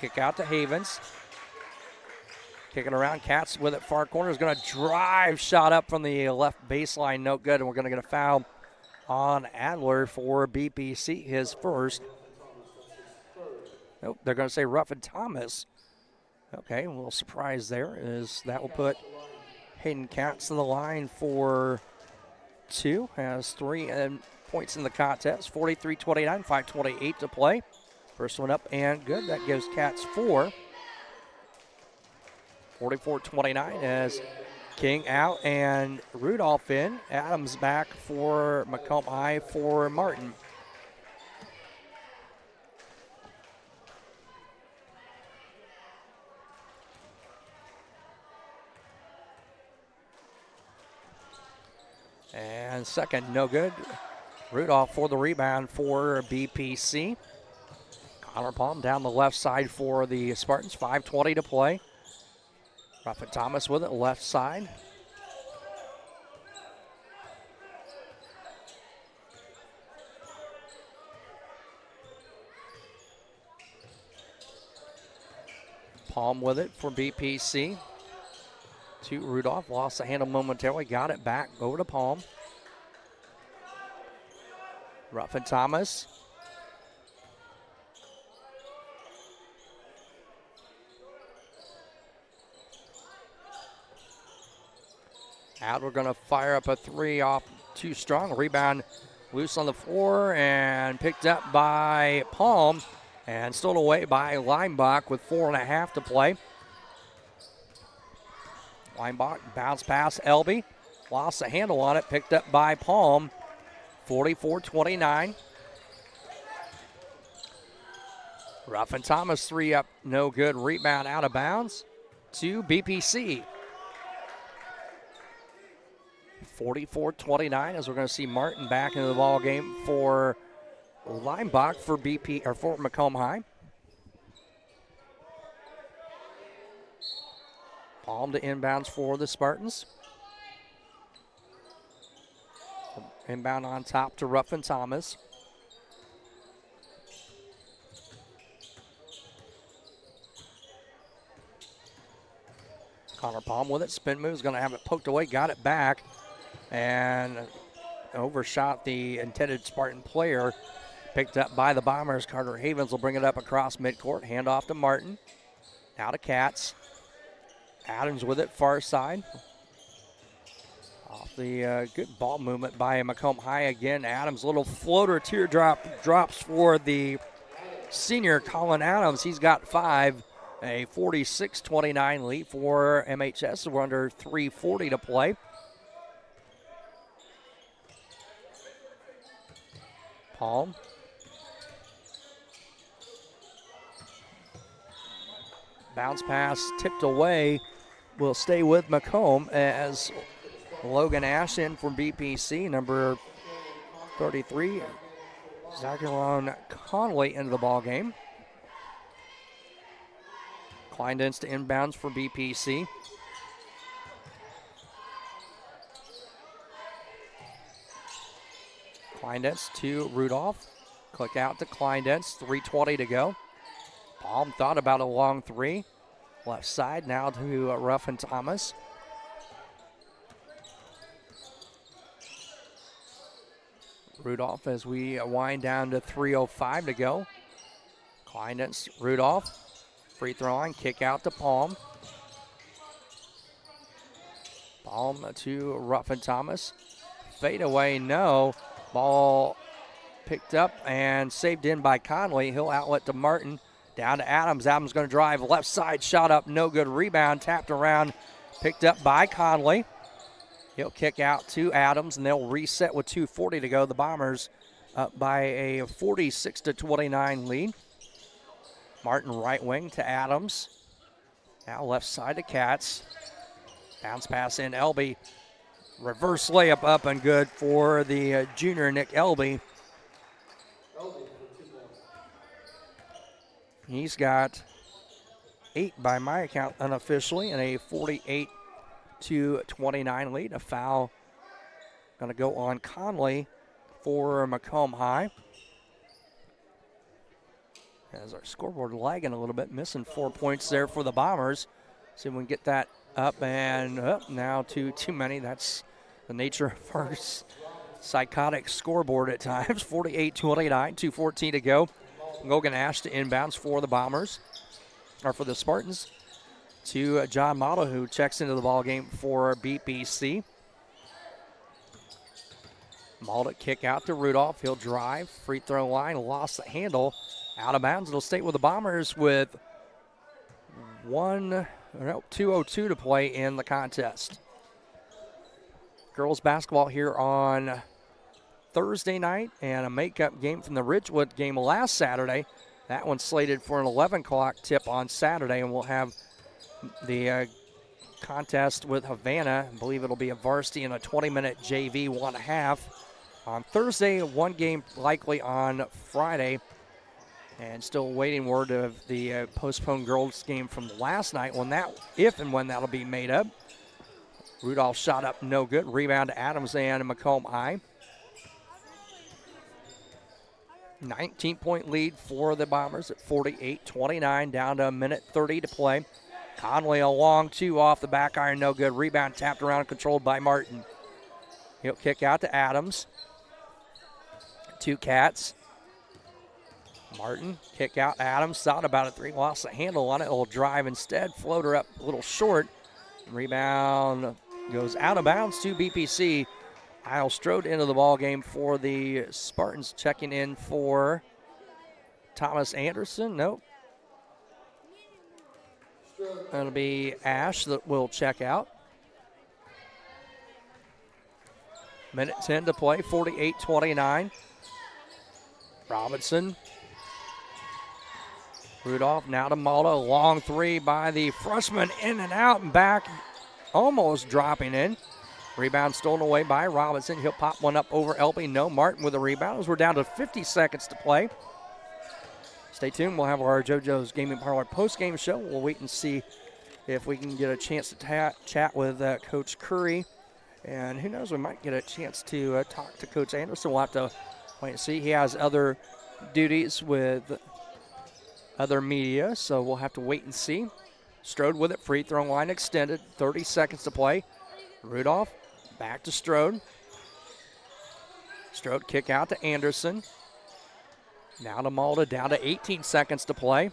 Kick out to Havens. Kicking around. Katz with it. Far corner is going to drive. Shot up from the left baseline. No good. And we're going to get a foul on Adler for BPC. His first. Nope. They're going to say Ruffin Thomas. Okay. A little surprise there is that will put Hayden Katz to the line for 2. Has 3 points in the contest. 43-29. 5:28 to play. First one up and good. That gives Katz 4. 44-29 as King out and Rudolph in. Adams back for Macomb High for Martin. And second, no good. Rudolph for the rebound for BPC. Connor Palm down the left side for the Spartans. 5:20 to play. Ruffin Thomas with it, left side. Palm with it for BPC. To Rudolph, lost the handle momentarily, got it back, over to Palm. Ruffin Thomas. Out, we're going to fire up a 3 off too strong. Rebound loose on the floor and picked up by Palm and stolen away by Leinbach with 4.5 to play. Leinbach bounce pass, Elby. Lost the handle on it, picked up by Palm. 44-29. Ruffin Thomas 3 up, no good. Rebound out of bounds to BPC. 44-29 as we're going to see Martin back into the ball game for Leinbach for Macomb High. Palm to inbounds for the Spartans. Inbound on top to Ruffin Thomas. Connor Palm with it. Spin move is going to have it poked away. Got it back. And overshot the intended Spartan player. Picked up by the Bombers. Carter Havens will bring it up across midcourt. Hand off to Martin. Now to Katz. Adams with it, far side. Off the good ball movement by Macomb High again. Adams, little floater teardrop drops for the senior Colin Adams. He's got 5. A 46-29 lead for MHS. We're under 3:40 to play. Palm. Bounce pass tipped away. Will stay with Macomb as Logan Ash in for BPC, number 33. Zachariah Conley into the ball game. Kleindens to inbounds for BPC. Kleindens to Rudolph. Click out to Kleindens. 3:20 to go. Palm thought about a long 3. Left side now to Ruffin Thomas. Rudolph as we wind down to 3:05 to go. Kleindens, Rudolph. Free throw line, kick out to Palm. Palm to Ruffin Thomas. Fade away, no. Ball picked up and saved in by Conley. He'll outlet to Martin. Down to Adams. Adams going to drive left side, shot up, no good. Rebound, tapped around, picked up by Conley. He'll kick out to Adams, and they'll reset with 2:40 to go. The Bombers up by a 46-29 lead. Martin right wing to Adams. Now left side to Katz. Bounce pass in, Elby. Reverse layup up and good for the junior Nick Elby. He's got 8 by my account unofficially, and a 48-29 lead. A foul going to go on Conley for Macomb High. As our scoreboard lagging a little bit, missing 4 points there for the Bombers. See if we can get that up and up. Now too many. That's the nature of our psychotic scoreboard at times. 48-29, 2:14 to go. Logan Ash to inbounds for the Bombers, or for the Spartans, to John Motto, who checks into the ball game for BPC. Malda kick out to Rudolph. He'll drive, free throw line, lost the handle, out of bounds. It'll stay with the Bombers with 2:02 to play in the contest. Girls basketball here on Thursday night, and a makeup game from the Ridgewood game last Saturday. That one's slated for an 11 o'clock tip on Saturday, and we'll have the contest with Havana. I believe it'll be a varsity and a 20-minute JV 1/2 on Thursday. One game likely on Friday, and still waiting word of the postponed girls game from last night, if and when that'll be made up. Rudolph shot up, no good. Rebound to Adams and Macomb High. 19-point lead for the Bombers at 48-29, down to a minute 30 to play. Conley a long 2 off the back iron, no good. Rebound tapped around, controlled by Martin. He'll kick out to Adams. 2 Cats. Martin, kick out Adams, thought about a 3, lost the handle on it. It'll drive instead, floater up a little short. Rebound goes out of bounds to BPC. Kyle Strode into the ball game for the Spartans, checking in for Thomas Anderson. Nope. That'll be Ash that will check out. Minute 10 to play, 48-29. Robinson. Rudolph now to Malta. Long 3 by the freshman, in and out and back, almost dropping in. Rebound stolen away by Robinson. He'll pop one up over Elby. No, Martin with a rebound as we're down to 50 seconds to play. Stay tuned. We'll have our JoJo's Gaming Parlor post-game show. We'll wait and see if we can get a chance to chat with Coach Curry. And who knows, we might get a chance to talk to Coach Anderson. We'll have to wait and see. He has other duties with other media, so we'll have to wait and see. Strode with it. Free throw line extended. 30 seconds to play. Rudolph back to Strode. Strode kick out to Anderson. Now to Malta, down to 18 seconds to play.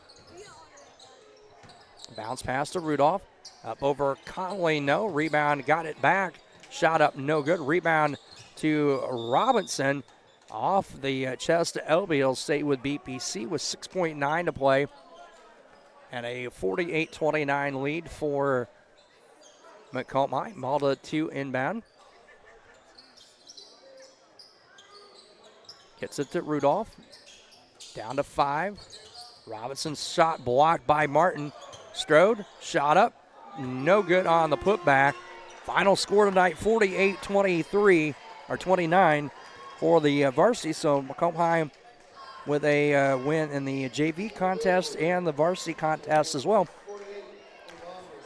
Bounce pass to Rudolph. Up over Conley, no. Rebound, got it back. Shot up, no good. Rebound to Robinson. Off the chest to Elby. He'll stay with BPC with 6.9 to play. And a 48-29 lead for Macomb High. Malta 2 inbound. Gets it to Rudolph. Down to 5. Robinson's shot blocked by Martin. Strode, shot up. No good on the putback. Final score tonight, 48-23, or 29 for the varsity. So Macomb High with a win in the JV contest and the varsity contest as well.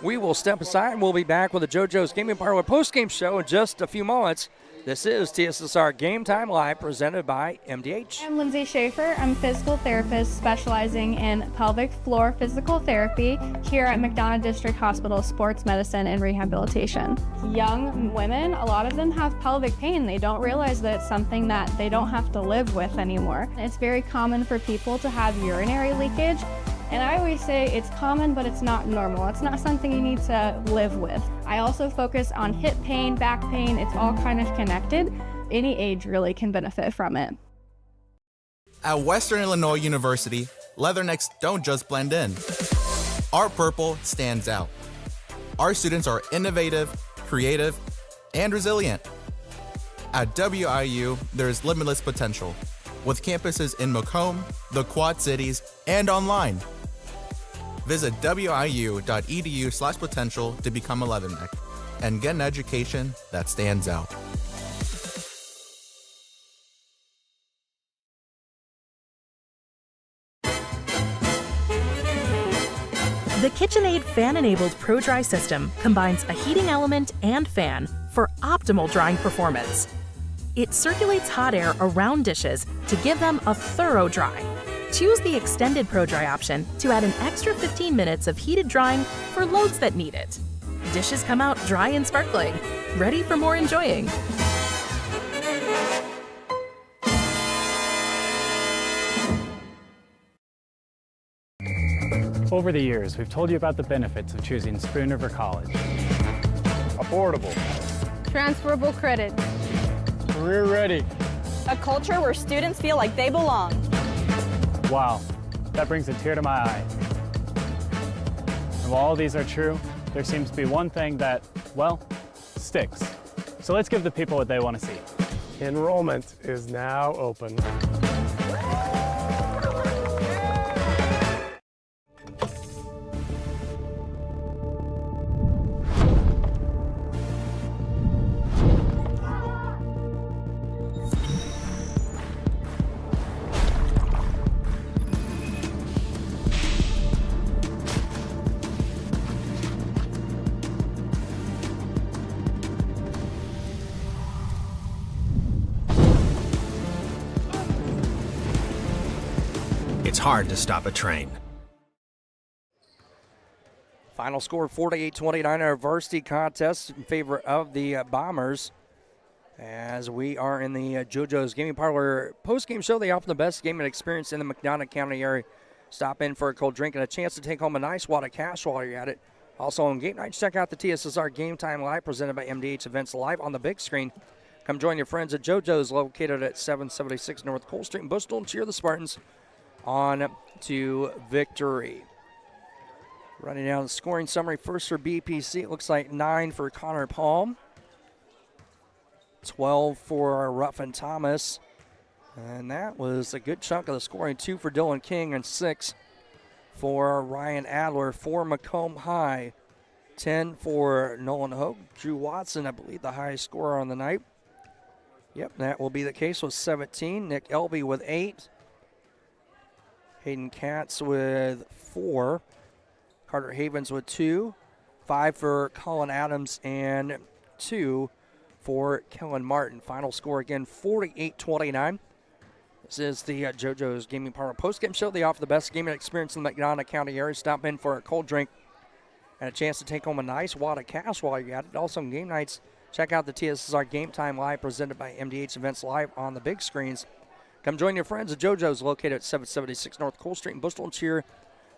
We will step aside and we'll be back with the JoJo's Gaming Parlor post-game show in just a few moments. This is TSSR Game Time Live, presented by MDH. I'm Lindsay Schaefer. I'm a physical therapist specializing in pelvic floor physical therapy here at McDonough District Hospital Sports Medicine and Rehabilitation. Young women, a lot of them have pelvic pain. They don't realize that it's something that they don't have to live with anymore. It's very common for people to have urinary leakage. And I always say it's common, but it's not normal. It's not something you need to live with. I also focus on hip pain, back pain. It's all kind of connected. Any age really can benefit from it. At Western Illinois University, leathernecks don't just blend in. Our purple stands out. Our students are innovative, creative, and resilient. At WIU, there's limitless potential, with campuses in Macomb, the Quad Cities, and online. Visit wiu.edu/potential to become a leatherneck and get an education that stands out. The KitchenAid fan-enabled Pro Dry system combines a heating element and fan for optimal drying performance. It circulates hot air around dishes to give them a thorough dry. Choose the extended Pro Dry option to add an extra 15 minutes of heated drying for loads that need it. Dishes come out dry and sparkling, ready for more enjoying. Over the years, we've told you about the benefits of choosing Spoon River College. Affordable. Transferable credit. Career ready. A culture where students feel like they belong. Wow, that brings a tear to my eye. And while all these are true, there seems to be one thing that, well, sticks. So let's give the people what they want to see. Enrollment is now open. It's hard to stop a train. Final score 48-29, our varsity contest in favor of the Bombers. As we are in the JoJo's Gaming Parlor post-game show, they offer the best gaming experience in the McDonough County area. Stop in for a cold drink and a chance to take home a nice wad of cash while you're at it. Also on game nights, check out the TSSR Game Time Live presented by MDH Events live on the big screen. Come join your friends at JoJo's located at 776 North Cole Street in Bushnell and cheer the Spartans on to victory. Running down the scoring summary first for BPC, it looks like 9 for Connor Palm, 12 for Ruffin Thomas, and that was a good chunk of the scoring. 2 for Dylan King and 6 for Ryan Adler. 4 Macomb High, 10 for Nolan Hogue. Drew Watson, I believe, the highest scorer on the night. Yep, that will be the case with 17. Nick Elby with 8. Hayden Katz with 4. Carter Havens with 2. 5 for Colin Adams and 2 for Kellen Martin. Final score again, 48-29. This is the JoJo's Gaming Parlor postgame show. They offer the best gaming experience in the McDonough County area. Stop in for a cold drink and a chance to take home a nice wad of cash while you're at it. Also on game nights, check out the TSSR Game Time Live presented by MDH Events live on the big screens. Come join your friends at JoJo's located at 776 North Cole Street in Bushnell and cheer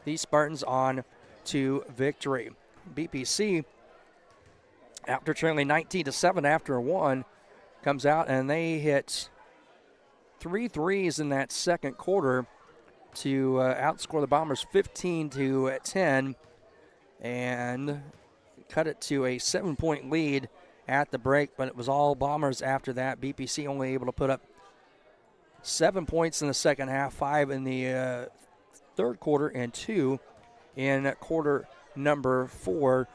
the Spartans on to victory. BPC, after trailing 19-7 after 1, comes out and they hit 3 threes in that second quarter to outscore the Bombers 15-10 and cut it to a 7-point lead at the break, but it was all Bombers after that. BPC only able to put up 7 points in the second half, 5 in the third quarter, and 2 in quarter number 4.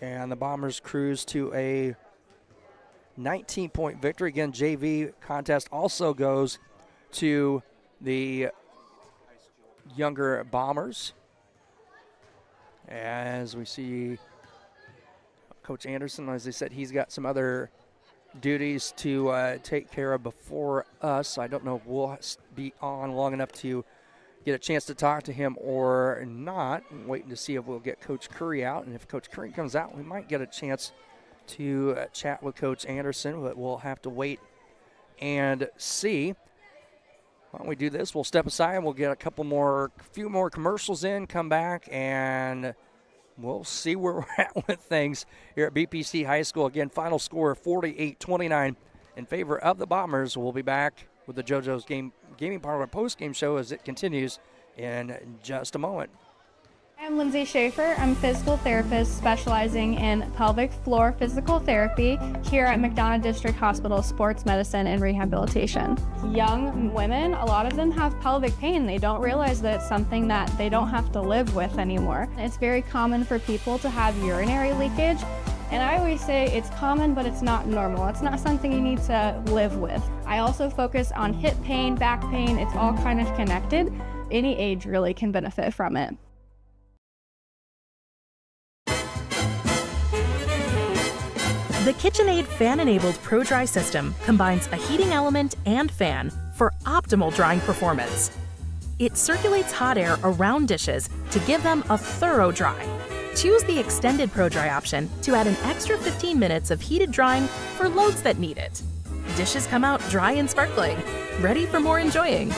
And the Bombers cruise to a 19-point victory. Again, JV contest also goes to the younger Bombers. As we see Coach Anderson, as they said, he's got some other duties to take care of before us. I don't know if we'll be on long enough to get a chance to talk to him or not. I'm waiting to see if we'll get Coach Curry out. And if Coach Curry comes out, we might get a chance to chat with Coach Anderson, but we'll have to wait and see. Why don't we do this? We'll step aside. We'll get a few more commercials in, come back, and we'll see where we're at with things here at BPC High School. Again, final score 48-29 in favor of the Bombers. We'll be back with the JoJo's Gaming Parlor post-game show as it continues in just a moment. I'm Lindsay Schaefer. I'm a physical therapist specializing in pelvic floor physical therapy here at McDonough District Hospital Sports Medicine and Rehabilitation. Young women, a lot of them have pelvic pain. They don't realize that it's something that they don't have to live with anymore. It's very common for people to have urinary leakage. And I always say it's common, but it's not normal. It's not something you need to live with. I also focus on hip pain, back pain. It's all kind of connected. Any age really can benefit from it. The KitchenAid fan-enabled Pro Dry system combines a heating element and fan for optimal drying performance. It circulates hot air around dishes to give them a thorough dry. Choose the extended Pro Dry option to add an extra 15 minutes of heated drying for loads that need it. Dishes come out dry and sparkling, ready for more enjoying.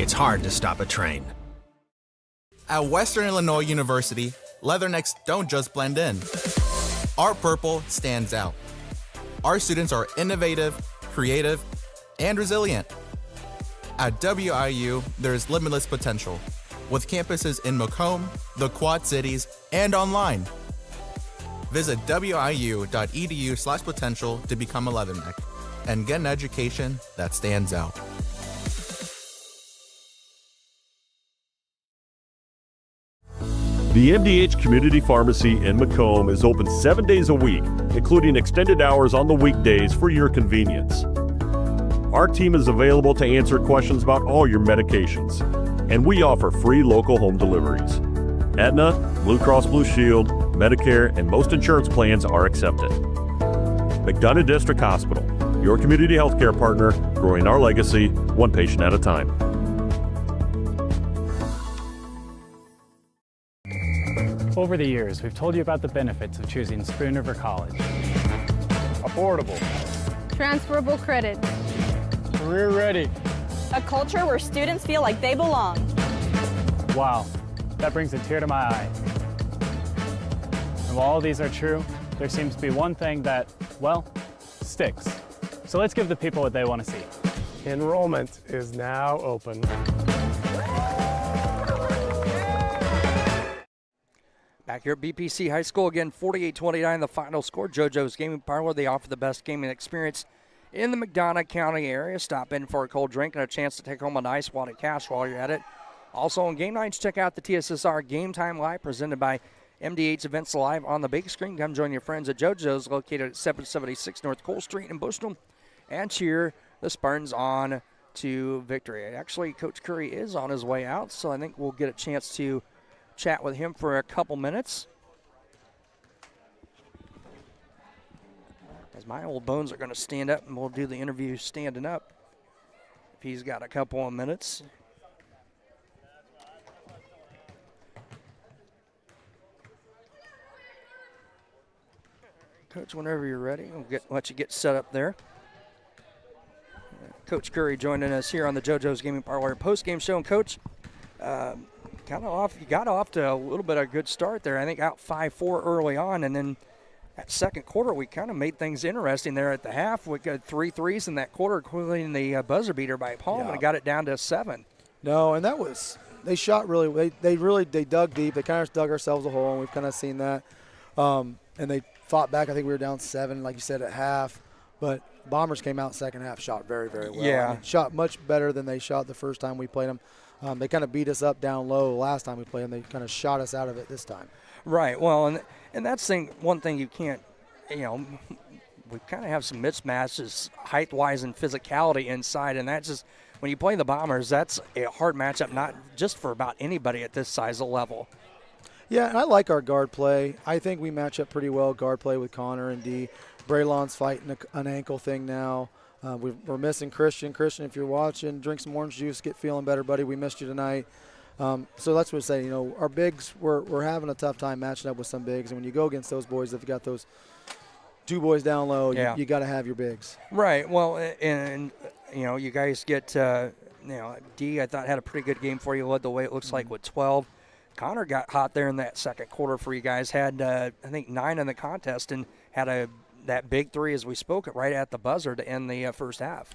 It's hard to stop a train. At Western Illinois University, leathernecks don't just blend in. Our purple stands out. Our students are innovative, creative, and resilient. At WIU, there's limitless potential, with campuses in Macomb, the Quad Cities, and online. Visit wiu.edu/potential to become a leatherneck and get an education that stands out. The MDH Community Pharmacy in Macomb is open 7 days a week, including extended hours on the weekdays for your convenience. Our team is available to answer questions about all your medications, and we offer free local home deliveries. Aetna, Blue Cross Blue Shield, Medicare, and most insurance plans are accepted. McDonough District Hospital, your community healthcare partner, growing our legacy one patient at a time. Over the years, we've told you about the benefits of choosing Spoon River College. Affordable. Transferable credit. Career ready. A culture where students feel like they belong. Wow, that brings a tear to my eye. And while all these are true, there seems to be one thing that, well, sticks. So let's give the people what they want to see. Enrollment is now open. Back here at BPC High School again, 48-29 the final score. JoJo's Gaming Parlor, they offer the best gaming experience in the McDonough County area. Stop in for a cold drink and a chance to take home a nice wad of cash while you're at it. Also on game nights, check out the TSSR Game Time Live presented by MDH Events Live on the big screen. Come join your friends at JoJo's located at 776 North Cole Street in Bushnell and cheer the Spartans on to victory. Actually, Coach Curry is on his way out, so I think we'll get a chance to chat with him for a couple minutes. As my old bones are going to stand up, and we'll do the interview standing up if he's got a couple of minutes. Coach, whenever you're ready, we'll let you get set up there. Coach Curry joining us here on the JoJo's Gaming Parlor post-game show. And Coach, you got off to a little bit of a good start there. I think out 5-4 early on, and then that second quarter we kind of made things interesting there at the half. We got 3 threes in that quarter, including the buzzer beater by Palm, and it got it down to 7. No, and that was they shot really. They dug deep. They kind of dug ourselves a hole, and we've kind of seen that. And they fought back. I think we were down 7, like you said, at half. But Bombers came out second half, shot very, very well. Yeah, I mean, shot much better than they shot the first time we played them. They kind of beat us up down low last time we played them. They kind of shot us out of it this time. Right. Well, and that's one thing you can't, we kind of have some mismatches height-wise and physicality inside, and that's just when you play the Bombers, that's a hard matchup, not just for about anybody at this size of level. Yeah, and I like our guard play. I think we match up pretty well guard play with Connor and D. Braylon's fighting an ankle thing now. We're missing Christian. Christian, if you're watching, drink some orange juice, get feeling better, buddy. We missed you tonight. So that's what I'm saying. Our bigs, we're having a tough time matching up with some bigs. And when you go against those boys, if you got those 2 boys down low, you got to have your bigs. Right. Well, and you guys get, D, I thought had a pretty good game for you. Led the way it looks like with 12. Connor got hot there in that second quarter for you guys. Had, I think, 9 in the contest and had that big 3, as we spoke, right at the buzzer to end the first half.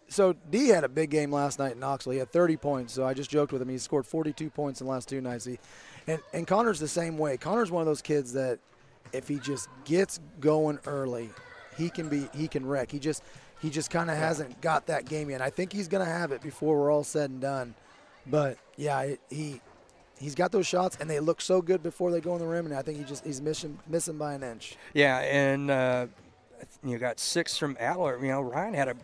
So D had a big game last night in Knoxville. He had 30 points. So I just joked with him. He scored 42 points in the last 2 nights. And Connor's the same way. Connor's one of those kids that if he just gets going early, he can wreck. He just kind of hasn't got that game yet. I think he's going to have it before we're all said and done. But yeah, he's got those shots, and they look so good before they go in the rim. And I think he's missing by an inch. Yeah, and you got 6 from Adler. Ryan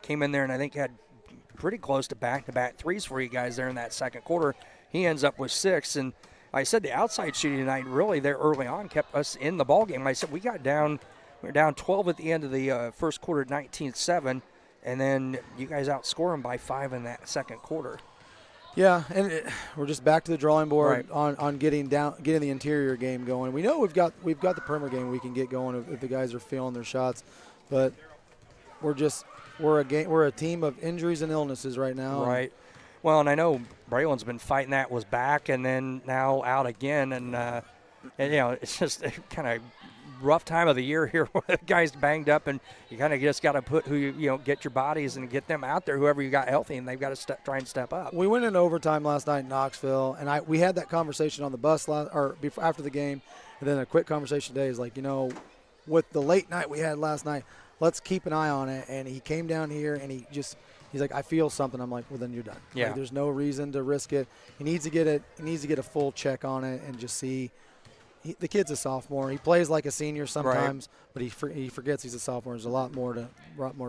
came in there and I think had pretty close to back-to-back threes for you guys there in that second quarter. He ends up with 6, and I said the outside shooting tonight really there early on kept us in the ball game. I said we were down 12 at the end of the first quarter, 19-7, and then you guys outscore them by 5 in that second quarter. Yeah, and we're just back to the drawing board right. on getting the interior game going. We know we've got the perimeter game we can get going if the guys are feeling their shots, but we're a team of injuries and illnesses right now. Right. Well, and I know Braylon's been fighting that, was back and then now out again, and it's just kind of rough time of the year here where guys banged up, and you kind of just got to put get your bodies and get them out there, whoever you got healthy, and they've got to try and step up. We went into overtime last night in Knoxville, and we had that conversation on the bus after the game, and then a quick conversation today is like, with the late night we had last night, let's keep an eye on it. And he came down here and he's like, I feel something. I'm like, well, then you're done. Yeah. Like, there's no reason to risk it. He needs to get a full check on it and just see. The kid's a sophomore. He plays like a senior sometimes, but he forgets he's a sophomore. There's a lot more to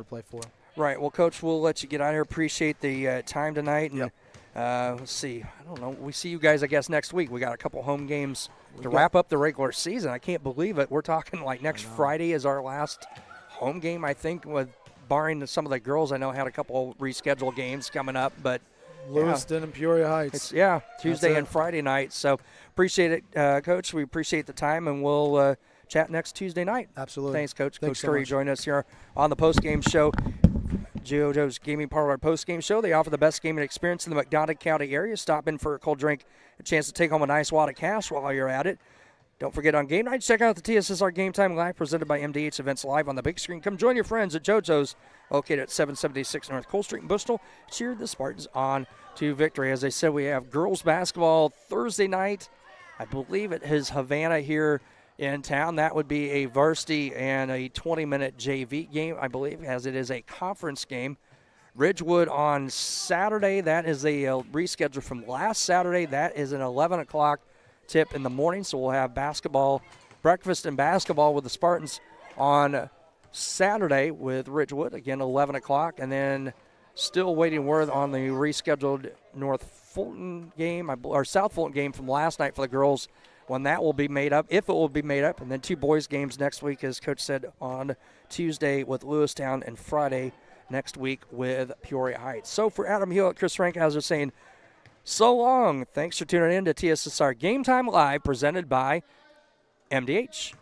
play for. Right. Well, Coach, we'll let you get out of here. Appreciate the time tonight. And let's see. I don't know. We see you guys, I guess, next week. We got a couple home games to wrap up the regular season. I can't believe it. We're talking like next Friday is our last home game, I think, with barring some of the girls I know had a couple rescheduled games coming up, but Lewiston and Peoria Heights. Tuesday and Friday night. So appreciate it, Coach. We appreciate the time, and we'll chat next Tuesday night. Absolutely. Thanks, Coach. Thanks Coach Curry joined us here on the post-game show. JoJo's Gaming Parlor post-game show. They offer the best gaming experience in the McDonough County area. Stop in for a cold drink, a chance to take home a nice wad of cash while you're at it. Don't forget on game night, check out the TSSR Game Time Live presented by MDH Events Live on the big screen. Come join your friends at JoJo's, located at 776 North Cole Street in Bushnell. Cheer the Spartans on to victory. As I said, we have girls basketball Thursday night. I believe it is Havana here in town. That would be a varsity and a 20-minute JV game, I believe, as it is a conference game. Ridgewood on Saturday. That is a reschedule from last Saturday. That is an 11 o'clock tip in the morning, so we'll have breakfast and basketball with the Spartans on Saturday with Ridgewood, again 11 o'clock, and then still waiting word on the rescheduled North Fulton game, or South Fulton game from last night for the girls, when that will be made up, if it will be made up, and then 2 boys games next week, as Coach said, on Tuesday with Lewistown and Friday next week with Peoria Heights. So for Adam Hulett, Chris Frankhauser saying, so long. Thanks for tuning in to TSSR Game Time Live, presented by MDH.